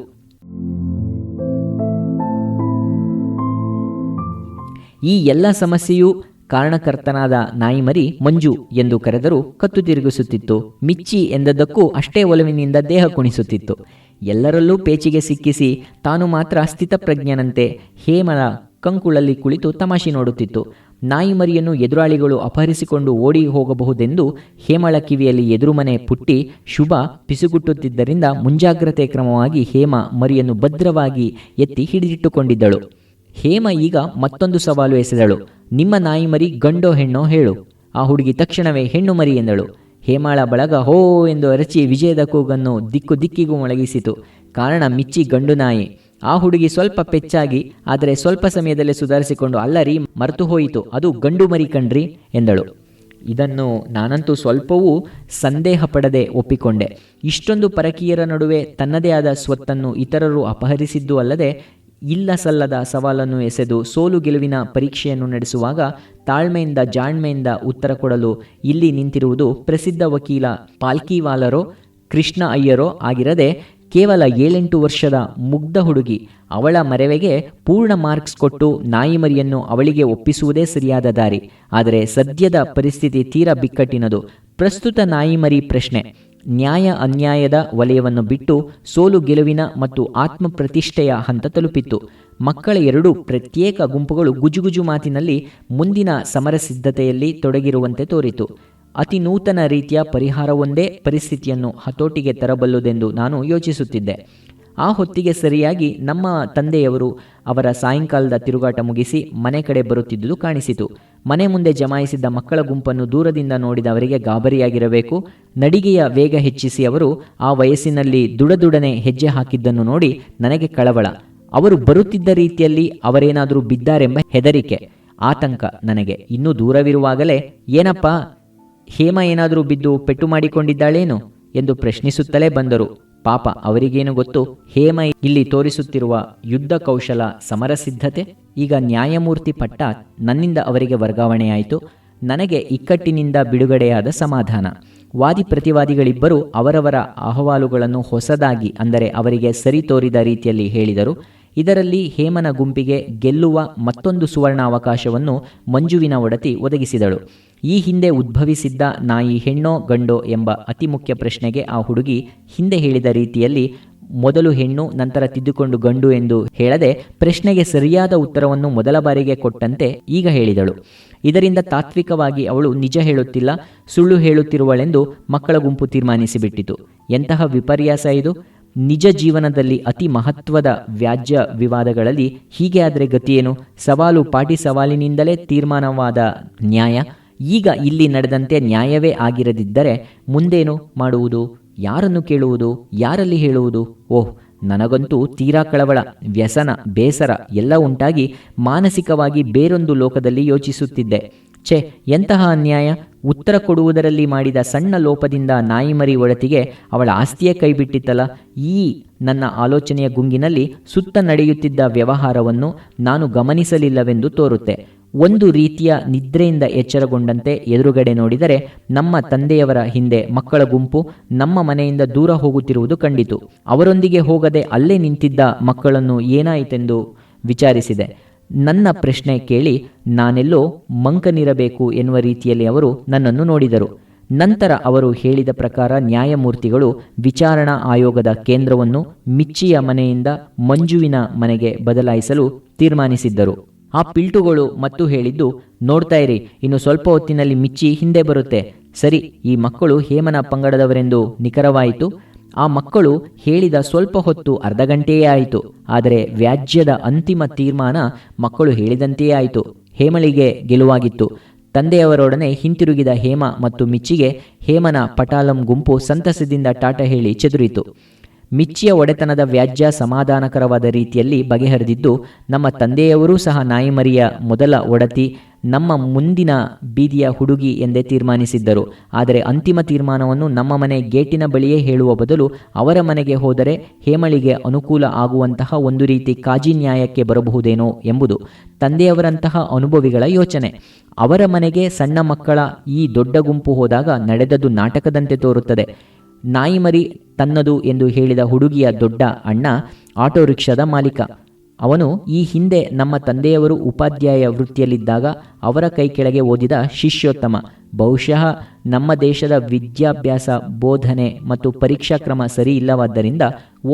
ಈ ಎಲ್ಲ ಸಮಸ್ಯೆಯೂ ಕಾರಣಕರ್ತನಾದ ನಾಯಿಮರಿ ಮಂಜು ಎಂದು ಕರೆದರೂ ಕತ್ತು ತಿರುಗಿಸುತ್ತಿತ್ತು. ಮಿಚ್ಚಿ ಎಂದದ್ದಕ್ಕೂ ಅಷ್ಟೇ ಒಲವಿನಿಂದ ದೇಹ ಕುಣಿಸುತ್ತಿತ್ತು. ಎಲ್ಲರಲ್ಲೂ ಪೇಚಿಗೆ ಸಿಕ್ಕಿಸಿ ತಾನು ಮಾತ್ರ ಸ್ಥಿತಪ್ರಜ್ಞನಂತೆ ಹೇಮನ ಕಂಕುಳಲ್ಲಿ ಕುಳಿತು ತಮಾಷೆ ನೋಡುತ್ತಿತ್ತು. ನಾಯಿ ಮರಿಯನ್ನು ಎದುರಾಳಿಗಳು ಅಪಹರಿಸಿಕೊಂಡು ಓಡಿ ಹೋಗಬಹುದೆಂದು ಹೇಮಳ ಕಿವಿಯಲ್ಲಿ ಎದುರುಮನೆ ಪುಟ್ಟಿ ಶುಭ ಪಿಸುಗುಟ್ಟುತ್ತಿದ್ದರಿಂದ ಮುಂಜಾಗ್ರತೆ ಕ್ರಮವಾಗಿ ಹೇಮ ಮರಿಯನ್ನು ಭದ್ರವಾಗಿ ಎತ್ತಿ ಹಿಡಿದಿಟ್ಟುಕೊಂಡಿದ್ದಳು. ಹೇಮ ಈಗ ಮತ್ತೊಂದು ಸವಾಲು ಎಸೆದಳು. ನಿಮ್ಮ ನಾಯಿ ಮರಿ ಗಂಡೋ ಹೆಣ್ಣೋ ಹೇಳು. ಆ ಹುಡುಗಿ ತಕ್ಷಣವೇ ಹೆಣ್ಣು ಮರಿ ಎಂದಳು. ಹೇಮಾಳ ಬಳಗ ಹೋ ಎಂದು ಅರಚಿ ವಿಜಯದ ಕೂಗನ್ನು ದಿಕ್ಕಿಗೂ ಮೊಳಗಿಸಿತು. ಕಾರಣ ಮಿಚ್ಚಿ ಗಂಡು ನಾಯಿ. ಆ ಹುಡುಗಿ ಸ್ವಲ್ಪ ಪೆಚ್ಚಾಗಿ ಆದರೆ ಸ್ವಲ್ಪ ಸಮಯದಲ್ಲೇ ಸುಧಾರಿಸಿಕೊಂಡು ಅಲ್ಲರಿ, ಮರೆತು ಹೋಯಿತು, ಅದು ಗಂಡು ಮರಿ ಕಣ್ರಿ ಎಂದಳು. ಇದನ್ನು ನಾನಂತೂ ಸ್ವಲ್ಪವೂ ಸಂದೇಹ ಪಡದೆ ಒಪ್ಪಿಕೊಂಡೆ. ಇಷ್ಟೊಂದು ಪರಕೀಯರ ನಡುವೆ ತನ್ನದೇ ಆದ ಸ್ವತ್ತನ್ನು ಇತರರು ಅಪಹರಿಸಿದ್ದು ಅಲ್ಲದೆ ಇಲ್ಲ ಸಲ್ಲದ ಸವಾಲನ್ನು ಎಸೆದು ಸೋಲು ಗೆಲುವಿನ ಪರೀಕ್ಷೆಯನ್ನು ನಡೆಸುವಾಗ ತಾಳ್ಮೆಯಿಂದ ಜಾಣ್ಮೆಯಿಂದ ಉತ್ತರ ಕೊಡಲು ಇಲ್ಲಿ ನಿಂತಿರುವುದು ಪ್ರಸಿದ್ಧ ವಕೀಲ ಪಾಲ್ಕಿವಾಲರೋ ಕೃಷ್ಣ ಅಯ್ಯರೋ ಆಗಿರದೆ ಕೇವಲ 7-8 ವರ್ಷದ ಮುಗ್ಧ ಹುಡುಗಿ. ಅವಳ ಮರೆವೆಗೆ ಪೂರ್ಣ ಮಾರ್ಕ್ಸ್ ಕೊಟ್ಟು ನಾಯಿ ಮರಿಯನ್ನು ಅವಳಿಗೆ ಒಪ್ಪಿಸುವುದೇ ಸರಿಯಾದ ದಾರಿ. ಆದರೆ ಸದ್ಯದ ಪರಿಸ್ಥಿತಿ ತೀರಾ ಬಿಕ್ಕಟ್ಟಿನದು. ಪ್ರಸ್ತುತ ನಾಯಿ ಮರಿ ಪ್ರಶ್ನೆ ನ್ಯಾಯ ಅನ್ಯಾಯದ ವಲಯವನ್ನು ಬಿಟ್ಟು ಸೋಲು ಗೆಲುವಿನ ಮತ್ತು ಆತ್ಮ ಪ್ರತಿಷ್ಠೆಯ ಹಂತ ತಲುಪಿತ್ತು. ಮಕ್ಕಳ 2 ಪ್ರತ್ಯೇಕ ಗುಂಪುಗಳು ಗುಜುಗುಜು ಮಾತಿನಲ್ಲಿ ಮುಂದಿನ ಸಮರ ಸಿದ್ಧತೆಯಲ್ಲಿ ತೊಡಗಿರುವಂತೆ ತೋರಿತು. ಅತಿ ನೂತನ ರೀತಿಯ ಪರಿಹಾರವೊಂದೇ ಪರಿಸ್ಥಿತಿಯನ್ನು ಹತೋಟಿಗೆ ತರಬಲ್ಲುದೆಂದು ನಾನು ಯೋಚಿಸುತ್ತಿದ್ದೆ. ಆ ಹೊತ್ತಿಗೆ ಸರಿಯಾಗಿ ನಮ್ಮ ತಂದೆಯವರು ಅವರ ಸಾಯಂಕಾಲದ ತಿರುಗಾಟ ಮುಗಿಸಿ ಮನೆ ಕಡೆ ಬರುತ್ತಿದ್ದುದು ಕಾಣಿಸಿತು. ಮನೆ ಮುಂದೆ ಜಮಾಯಿಸಿದ್ದ ಮಕ್ಕಳ ಗುಂಪನ್ನು ದೂರದಿಂದ ನೋಡಿದ ಅವರಿಗೆ ಗಾಬರಿಯಾಗಿರಬೇಕು. ನಡಿಗೆಯ ವೇಗ ಹೆಚ್ಚಿಸಿ ಅವರು ಆ ವಯಸ್ಸಿನಲ್ಲಿ ದುಡದುಡನೆ ಹೆಜ್ಜೆ ಹಾಕಿದ್ದನ್ನು ನೋಡಿ ನನಗೆ ಕಳವಳ. ಅವರು ಬರುತ್ತಿದ್ದ ರೀತಿಯಲ್ಲಿ ಅವರೇನಾದರೂ ಬಿದ್ದಾರೆಂಬ ಹೆದರಿಕೆ, ಆತಂಕ ನನಗೆ. ಇನ್ನೂ ದೂರವಿರುವಾಗಲೇ ಏನಪ್ಪ, ಹೇಮ ಏನಾದರೂ ಬಿದ್ದು ಪೆಟ್ಟು ಮಾಡಿಕೊಂಡಿದ್ದಾಳೇನು ಎಂದು ಪ್ರಶ್ನಿಸುತ್ತಲೇ ಬಂದರು. ಪಾಪ ಅವರಿಗೇನು ಗೊತ್ತು ಹೇಮ ಇಲ್ಲಿ ತೋರಿಸುತ್ತಿರುವ ಯುದ್ಧ ಕೌಶಲ, ಸಮರಸಿದ್ಧತೆ. ಈಗ ನ್ಯಾಯಮೂರ್ತಿ ಪಟ್ಟ ನನ್ನಿಂದ ಅವರಿಗೆ ವರ್ಗಾವಣೆಯಾಯಿತು. ನನಗೆ ಇಕ್ಕಟ್ಟಿನಿಂದ ಬಿಡುಗಡೆಯಾದ ಸಮಾಧಾನ. ವಾದಿ ಪ್ರತಿವಾದಿಗಳಿಬ್ಬರು ಅವರವರ ಅಹವಾಲುಗಳನ್ನು ಹೊಸದಾಗಿ, ಅಂದರೆ ಅವರಿಗೆ ಸರಿ ತೋರಿದ ರೀತಿಯಲ್ಲಿ ಹೇಳಿದರು. ಇದರಲ್ಲಿ ಹೇಮನ ಗುಂಪಿಗೆ ಗೆಲ್ಲುವ ಮತ್ತೊಂದು ಸುವರ್ಣ ಅವಕಾಶವನ್ನು ಮಂಜುವಿನ ಒಡತಿ ಒದಗಿಸಿದಳು. ಈ ಹಿಂದೆ ಉದ್ಭವಿಸಿದ್ದ ನಾಯಿ ಹೆಣ್ಣೋ ಗಂಡೋ ಎಂಬ ಅತಿ ಮುಖ್ಯ ಪ್ರಶ್ನೆಗೆ ಆ ಹುಡುಗಿ ಹಿಂದೆ ಹೇಳಿದ ರೀತಿಯಲ್ಲಿ ಮೊದಲು ಹೆಣ್ಣು ನಂತರ ತಿದ್ದುಕೊಂಡು ಗಂಡು ಎಂದು ಹೇಳದೆ ಪ್ರಶ್ನೆಗೆ ಸರಿಯಾದ ಉತ್ತರವನ್ನು ಮೊದಲ ಬಾರಿಗೆ ಕೊಟ್ಟಂತೆ ಈಗ ಹೇಳಿದಳು. ಇದರಿಂದ ತಾತ್ವಿಕವಾಗಿ ಅವಳು ನಿಜ ಹೇಳುತ್ತಿಲ್ಲ, ಸುಳ್ಳು ಹೇಳುತ್ತಿರುವಳೆಂದು ಮಕ್ಕಳ ಗುಂಪು ತೀರ್ಮಾನಿಸಿಬಿಟ್ಟಿತು. ಎಂತಹ ವಿಪರ್ಯಾಸ ಇದು! ನಿಜ ಜೀವನದಲ್ಲಿ ಅತಿ ಮಹತ್ವದ ವ್ಯಾಜ್ಯ ವಿವಾದಗಳಲ್ಲಿ ಹೀಗೆ ಆದರೆ ಗತಿಯೇನು? ಸವಾಲು ಪಾಟಿ ಸವಾಲಿನಿಂದಲೇ ತೀರ್ಮಾನವಾದ ನ್ಯಾಯ ಈಗ ಇಲ್ಲಿ ನಡೆದಂತೆ ನ್ಯಾಯವೇ ಆಗಿರದಿದ್ದರೆ ಮುಂದೇನು ಮಾಡುವುದು? ಯಾರನ್ನು ಕೇಳುವುದು? ಯಾರಲ್ಲಿ ಹೇಳುವುದು? ಓಹ್, ನನಗಂತೂ ತೀರಾ ಕಳವಳ, ವ್ಯಸನ, ಬೇಸರ ಎಲ್ಲ ಉಂಟಾಗಿ ಮಾನಸಿಕವಾಗಿ ಬೇರೊಂದು ಲೋಕದಲ್ಲಿ ಯೋಚಿಸುತ್ತಿದ್ದೆ. ಛೆ, ಎಂತಹ ಅನ್ಯಾಯ! ಉತ್ತರ ಕೊಡುವುದರಲ್ಲಿ ಮಾಡಿದ ಸಣ್ಣ ಲೋಪದಿಂದ ನಾಯಿಮರಿ ಒಡತಿಗೆ ಅವಳ ಆಸ್ತಿಯೇ ಕೈಬಿಟ್ಟಿತ್ತಲ್ಲ. ಈ ನನ್ನ ಆಲೋಚನೆಯ ಗುಂಗಿನಲ್ಲಿ ಸುತ್ತ ನಡೆಯುತ್ತಿದ್ದ ವ್ಯವಹಾರವನ್ನು ನಾನು ಗಮನಿಸಲಿಲ್ಲವೆಂದು ತೋರುತ್ತೆ. ಒಂದು ರೀತಿಯ ನಿದ್ರೆಯಿಂದ ಎಚ್ಚರಗೊಂಡಂತೆ ಎದುರುಗಡೆ ನೋಡಿದರೆ ನಮ್ಮ ತಂದೆಯವರ ಹಿಂದೆ ಮಕ್ಕಳ ಗುಂಪು ನಮ್ಮ ಮನೆಯಿಂದ ದೂರ ಹೋಗುತ್ತಿರುವುದು ಕಂಡಿತು. ಅವರೊಂದಿಗೆ ಹೋಗದೆ ಅಲ್ಲೇ ನಿಂತಿದ್ದ ಮಕ್ಕಳನ್ನು ಏನಾಯಿತೆಂದು ವಿಚಾರಿಸಿದೆ. ನನ್ನ ಪ್ರಶ್ನೆ ಕೇಳಿ ನಾನೆಲ್ಲೋ ಮಂಕನಿರಬೇಕು ಎನ್ನುವ ರೀತಿಯಲ್ಲಿ ಅವರು ನನ್ನನ್ನು ನೋಡಿದರು. ನಂತರ ಅವರು ಹೇಳಿದ ಪ್ರಕಾರ ನ್ಯಾಯಮೂರ್ತಿಗಳು ವಿಚಾರಣಾ ಆಯೋಗದ ಕೇಂದ್ರವನ್ನು ಮಿಚ್ಚಿಯ ಮನೆಯಿಂದ ಮಂಜುವಿನ ಮನೆಗೆ ಬದಲಾಯಿಸಲು ತೀರ್ಮಾನಿಸಿದ್ದರು. ಆ ಪಿಲ್ಟುಗಳು ಮತ್ತು ಹೇಳಿದ್ದು, ನೋಡ್ತಾ ಇರಿ, ಇನ್ನು ಸ್ವಲ್ಪ ಹೊತ್ತಿನಲ್ಲಿ ಮಿಚ್ಚಿ ಹಿಂದೆ ಬರುತ್ತೆ. ಸರಿ, ಈ ಮಕ್ಕಳು ಹೇಮನ ಪಂಗಡದವರೆಂದು ನಿಖರವಾಯಿತು. ಆ ಮಕ್ಕಳು ಹೇಳಿದ ಸ್ವಲ್ಪ ಹೊತ್ತು, ಅರ್ಧ ಗಂಟೆಯೇ ಆಯಿತು. ಆದರೆ ವ್ಯಾಜ್ಯದ ಅಂತಿಮ ತೀರ್ಮಾನ ಮಕ್ಕಳು ಹೇಳಿದಂತೆಯೇ ಆಯಿತು. ಹೇಮಳಿಗೆ ಗೆಲುವಾಗಿತ್ತು. ತಂದೆಯವರೊಡನೆ ಹಿಂತಿರುಗಿದ ಹೇಮ ಮತ್ತು ಮಿಚ್ಚಿಗೆ ಹೇಮನ ಪಟಾಲಂ ಗುಂಪು ಸಂತಸದಿಂದ ಟಾಟ ಹೇಳಿ ಚದುರಿತು. ಮಿಚ್ಚಿಯ ಒಡೆತನದ ವ್ಯಾಜ್ಯ ಸಮಾಧಾನಕರವಾದ ರೀತಿಯಲ್ಲಿ ಬಗೆಹರಿದಿದ್ದು, ನಮ್ಮ ತಂದೆಯವರೂ ಸಹ ನಾಯಿಮರಿಯ ಮೊದಲ ಒಡತಿ ನಮ್ಮ ಮುಂದಿನ ಬೀದಿಯ ಹುಡುಗಿ ಎಂದೇ ತೀರ್ಮಾನಿಸಿದ್ದರು. ಆದರೆ ಅಂತಿಮ ತೀರ್ಮಾನವನ್ನು ನಮ್ಮ ಮನೆ ಗೇಟಿನ ಬಳಿಯೇ ಹೇಳುವ ಬದಲು ಅವರ ಮನೆಗೆ ಹೋದರೆ ಹೇಮಳಿಗೆ ಅನುಕೂಲ ಆಗುವಂತಹ ಒಂದು ರೀತಿ ಕಾಜಿ ನ್ಯಾಯಕ್ಕೆ ಬರಬಹುದೇನೋ ಎಂಬುದು ತಂದೆಯವರಂತಹ ಅನುಭವಿಗಳ ಯೋಚನೆ. ಅವರ ಮನೆಗೆ ಸಣ್ಣ ಮಕ್ಕಳ ಈ ದೊಡ್ಡ ಗುಂಪು ಹೋದಾಗ ನಡೆದದ್ದು ನಾಟಕದಂತೆ ತೋರುತ್ತದೆ. ನಾಯಿಮರಿ ತನ್ನದು ಎಂದು ಹೇಳಿದ ಹುಡುಗಿಯ ದೊಡ್ಡ ಅಣ್ಣ ಆಟೋ ರಿಕ್ಷಾದ ಮಾಲೀಕ. ಅವನು ಈ ಹಿಂದೆ ನಮ್ಮ ತಂದೆಯವರು ಉಪಾಧ್ಯಾಯ ವೃತ್ತಿಯಲ್ಲಿದ್ದಾಗ ಅವರ ಕೈ ಕೆಳಗೆ ಓದಿದ ಶಿಷ್ಯೋತ್ತಮ. ಬಹುಶಃ ನಮ್ಮ ದೇಶದ ವಿದ್ಯಾಭ್ಯಾಸ, ಬೋಧನೆ ಮತ್ತು ಪರೀಕ್ಷಾ ಕ್ರಮ ಸರಿ ಇಲ್ಲವಾದ್ದರಿಂದ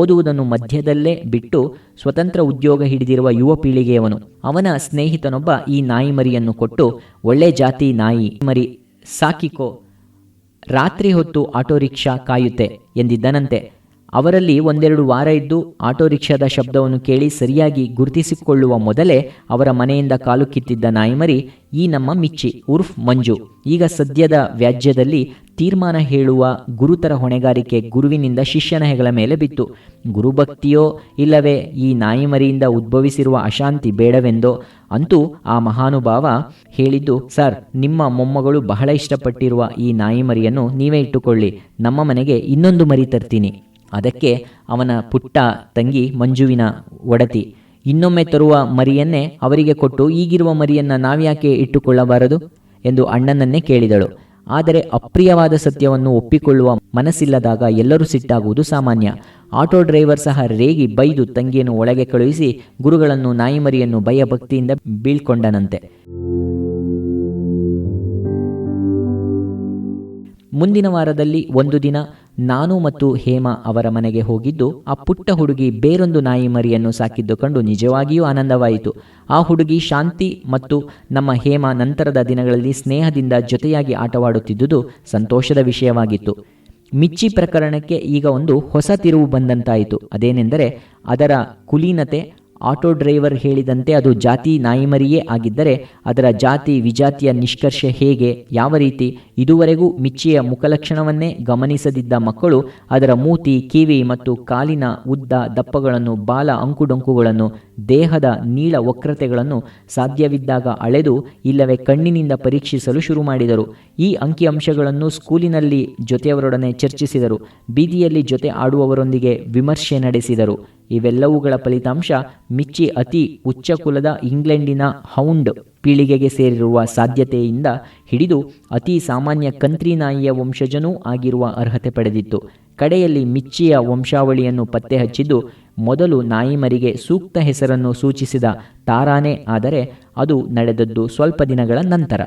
ಓದುವುದನ್ನು ಮಧ್ಯದಲ್ಲೇ ಬಿಟ್ಟು ಸ್ವತಂತ್ರ ಉದ್ಯೋಗ ಹಿಡಿದಿರುವ ಯುವ ಪೀಳಿಗೆಯವನು. ಅವನ ಸ್ನೇಹಿತನೊಬ್ಬ ಈ ನಾಯಿಮರಿಯನ್ನು ಕೊಟ್ಟು, ಒಳ್ಳೆ ಜಾತಿ ನಾಯಿ ಮರಿ ಸಾಕಿಕೋ, ರಾತ್ರಿ ಹೊತ್ತು ಆಟೋ ರಿಕ್ಷಾ ಕಾಯುತ್ತೆ ಎಂದಿದ್ದನಂತೆ. ಅವರಲ್ಲಿ ಒಂದೆರಡು ವಾರ ಇದ್ದು ಆಟೋ ರಿಕ್ಷಾದ ಶಬ್ದವನ್ನು ಕೇಳಿ ಸರಿಯಾಗಿ ಗುರುತಿಸಿಕೊಳ್ಳುವ ಮೊದಲೇ ಅವರ ಮನೆಯಿಂದ ಕಾಲು ಕಿತ್ತಿದ್ದ ನಾಯಿಮರಿ ಈ ನಮ್ಮ ಮಿಚ್ಚಿ ಉರ್ಫ್ ಮಂಜು. ಈಗ ಸದ್ಯದ ವ್ಯಾಜ್ಯದಲ್ಲಿ ತೀರ್ಮಾನ ಹೇಳುವ ಗುರುತರ ಹೊಣೆಗಾರಿಕೆ ಗುರುವಿನಿಂದ ಶಿಷ್ಯನ ಹೆಗಲ ಮೇಲೆ ಬಿತ್ತು. ಗುರುಭಕ್ತಿಯೋ ಇಲ್ಲವೇ ಈ ನಾಯಿಮರಿಯಿಂದ ಉದ್ಭವಿಸಿರುವ ಅಶಾಂತಿ ಬೇಡವೆಂದೋ ಅಂತೂ ಆ ಮಹಾನುಭಾವ ಹೇಳಿದ್ದು, ಸರ್, ನಿಮ್ಮ ಮೊಮ್ಮಗಳು ಬಹಳ ಇಷ್ಟಪಟ್ಟಿರುವ ಈ ನಾಯಿಮರಿಯನ್ನು ನೀವೇ ಇಟ್ಟುಕೊಳ್ಳಿ, ನಮ್ಮ ಮನೆಗೆ ಇನ್ನೊಂದು ಮರಿ ತರ್ತೀನಿ. ಅದಕ್ಕೆ ಅವನ ಪುಟ್ಟ ತಂಗಿ ಮಂಜುವಿನ ಒಡತಿ, ಇನ್ನೊಮ್ಮೆ ತರುವ ಮರಿಯನ್ನೇ ಅವರಿಗೆ ಕೊಟ್ಟು ಈಗಿರುವ ಮರಿಯನ್ನು ನಾವ್ಯಾಕೆ ಇಟ್ಟುಕೊಳ್ಳಬಾರದು ಎಂದು ಅಣ್ಣನನ್ನೇ ಕೇಳಿದಳು. ಆದರೆ ಅಪ್ರಿಯವಾದ ಸತ್ಯವನ್ನು ಒಪ್ಪಿಕೊಳ್ಳುವ ಮನಸ್ಸಿಲ್ಲದಾಗ ಎಲ್ಲರೂ ಸಿಟ್ಟಾಗುವುದು ಸಾಮಾನ್ಯ. ಆಟೋ ಡ್ರೈವರ್ ಸಹ ರೇಗಿ ಬೈದು ತಂಗಿಯನ್ನು ಒಳಗೆ ಕಳುಹಿಸಿ ಗುರುಗಳನ್ನು ನಾಯಿಮರಿಯನ್ನು ಭಯಭಕ್ತಿಯಿಂದ ಬೀಳ್ಕೊಂಡನಂತೆ. ಮುಂದಿನ ವಾರದಲ್ಲಿ ಒಂದು ದಿನ ನಾನು ಮತ್ತು ಹೇಮ ಅವರ ಮನೆಗೆ ಹೋಗಿದ್ದು, ಆ ಪುಟ್ಟ ಹುಡುಗಿ ಬೇರೊಂದು ನಾಯಿ ಮರಿಯನ್ನು ಸಾಕಿದ್ದು ಕಂಡು ನಿಜವಾಗಿಯೂ ಆನಂದವಾಯಿತು. ಆ ಹುಡುಗಿ ಶಾಂತಿ ಮತ್ತು ನಮ್ಮ ಹೇಮ ನಂತರದ ದಿನಗಳಲ್ಲಿ ಸ್ನೇಹದಿಂದ ಜೊತೆಯಾಗಿ ಆಟವಾಡುತ್ತಿದ್ದುದು ಸಂತೋಷದ ವಿಷಯವಾಗಿತ್ತು. ಮಿಚ್ಚಿ ಪ್ರಕರಣಕ್ಕೆ ಈಗ ಒಂದು ಹೊಸ ತಿರುವು ಬಂದಂತಾಯಿತು. ಅದೇನೆಂದರೆ ಅದರ ಕುಲೀನತೆ. ಆಟೋ ಡ್ರೈವರ್ ಹೇಳಿದಂತೆ ಅದು ಜಾತಿ ನಾಯಿಮರಿಯೇ ಆಗಿದ್ದರೆ ಅದರ ಜಾತಿ ವಿಜಾತಿಯ ನಿಷ್ಕರ್ಷೆ ಹೇಗೆ, ಯಾವ ರೀತಿ? ಇದುವರೆಗೂ ಮಿಚ್ಚಿಯ ಮುಖಲಕ್ಷಣವನ್ನೇ ಗಮನಿಸದಿದ್ದ ಮಕ್ಕಳು ಅದರ ಮೂತಿ, ಕಿವಿ ಮತ್ತು ಕಾಲಿನ ಉದ್ದ ದಪ್ಪಗಳನ್ನು, ಬಾಲ ಅಂಕುಡೊಂಕುಗಳನ್ನು, ದೇಹದ ನೀಳ ವಕ್ರತೆಗಳನ್ನು ಸಾಧ್ಯವಿದ್ದಾಗ ಅಳೆದು ಇಲ್ಲವೇ ಕಣ್ಣಿನಿಂದ ಪರೀಕ್ಷಿಸಲು ಶುರು ಮಾಡಿದರು. ಈ ಅಂಕಿಅಂಶಗಳನ್ನು ಸ್ಕೂಲಿನಲ್ಲಿ ಜೊತೆಯವರೊಡನೆ ಚರ್ಚಿಸಿದರು. ಬೀದಿಯಲ್ಲಿ ಜೊತೆ ಆಡುವವರೊಂದಿಗೆ ವಿಮರ್ಶೆ ನಡೆಸಿದರು. ಇವೆಲ್ಲವುಗಳ ಫಲಿತಾಂಶ ಮಿಚ್ಚಿ ಅತಿ ಉಚ್ಚ ಕುಲದ ಇಂಗ್ಲೆಂಡಿನ ಹೌಂಡ್ ಪೀಳಿಗೆಗೆ ಸೇರಿರುವ ಸಾಧ್ಯತೆಯಿಂದ ಹಿಡಿದು ಅತಿ ಸಾಮಾನ್ಯ ಕಂತ್ರಿ ನಾಯಿಯ ವಂಶಜನೂ ಆಗಿರುವ ಅರ್ಹತೆ ಪಡೆದಿತ್ತು. ಕಡೆಯಲ್ಲಿ ಮಿಚ್ಚಿಯ ವಂಶಾವಳಿಯನ್ನು ಪತ್ತೆ ಹಚ್ಚಿದ್ದು ಮೊದಲು ನಾಯಿಮರಿಗೆ ಸೂಕ್ತ ಹೆಸರನ್ನು ಸೂಚಿಸಿದ ತಾರಾನೇ. ಆದರೆ ಅದು ನಡೆದದ್ದು ಸ್ವಲ್ಪ ದಿನಗಳ ನಂತರ.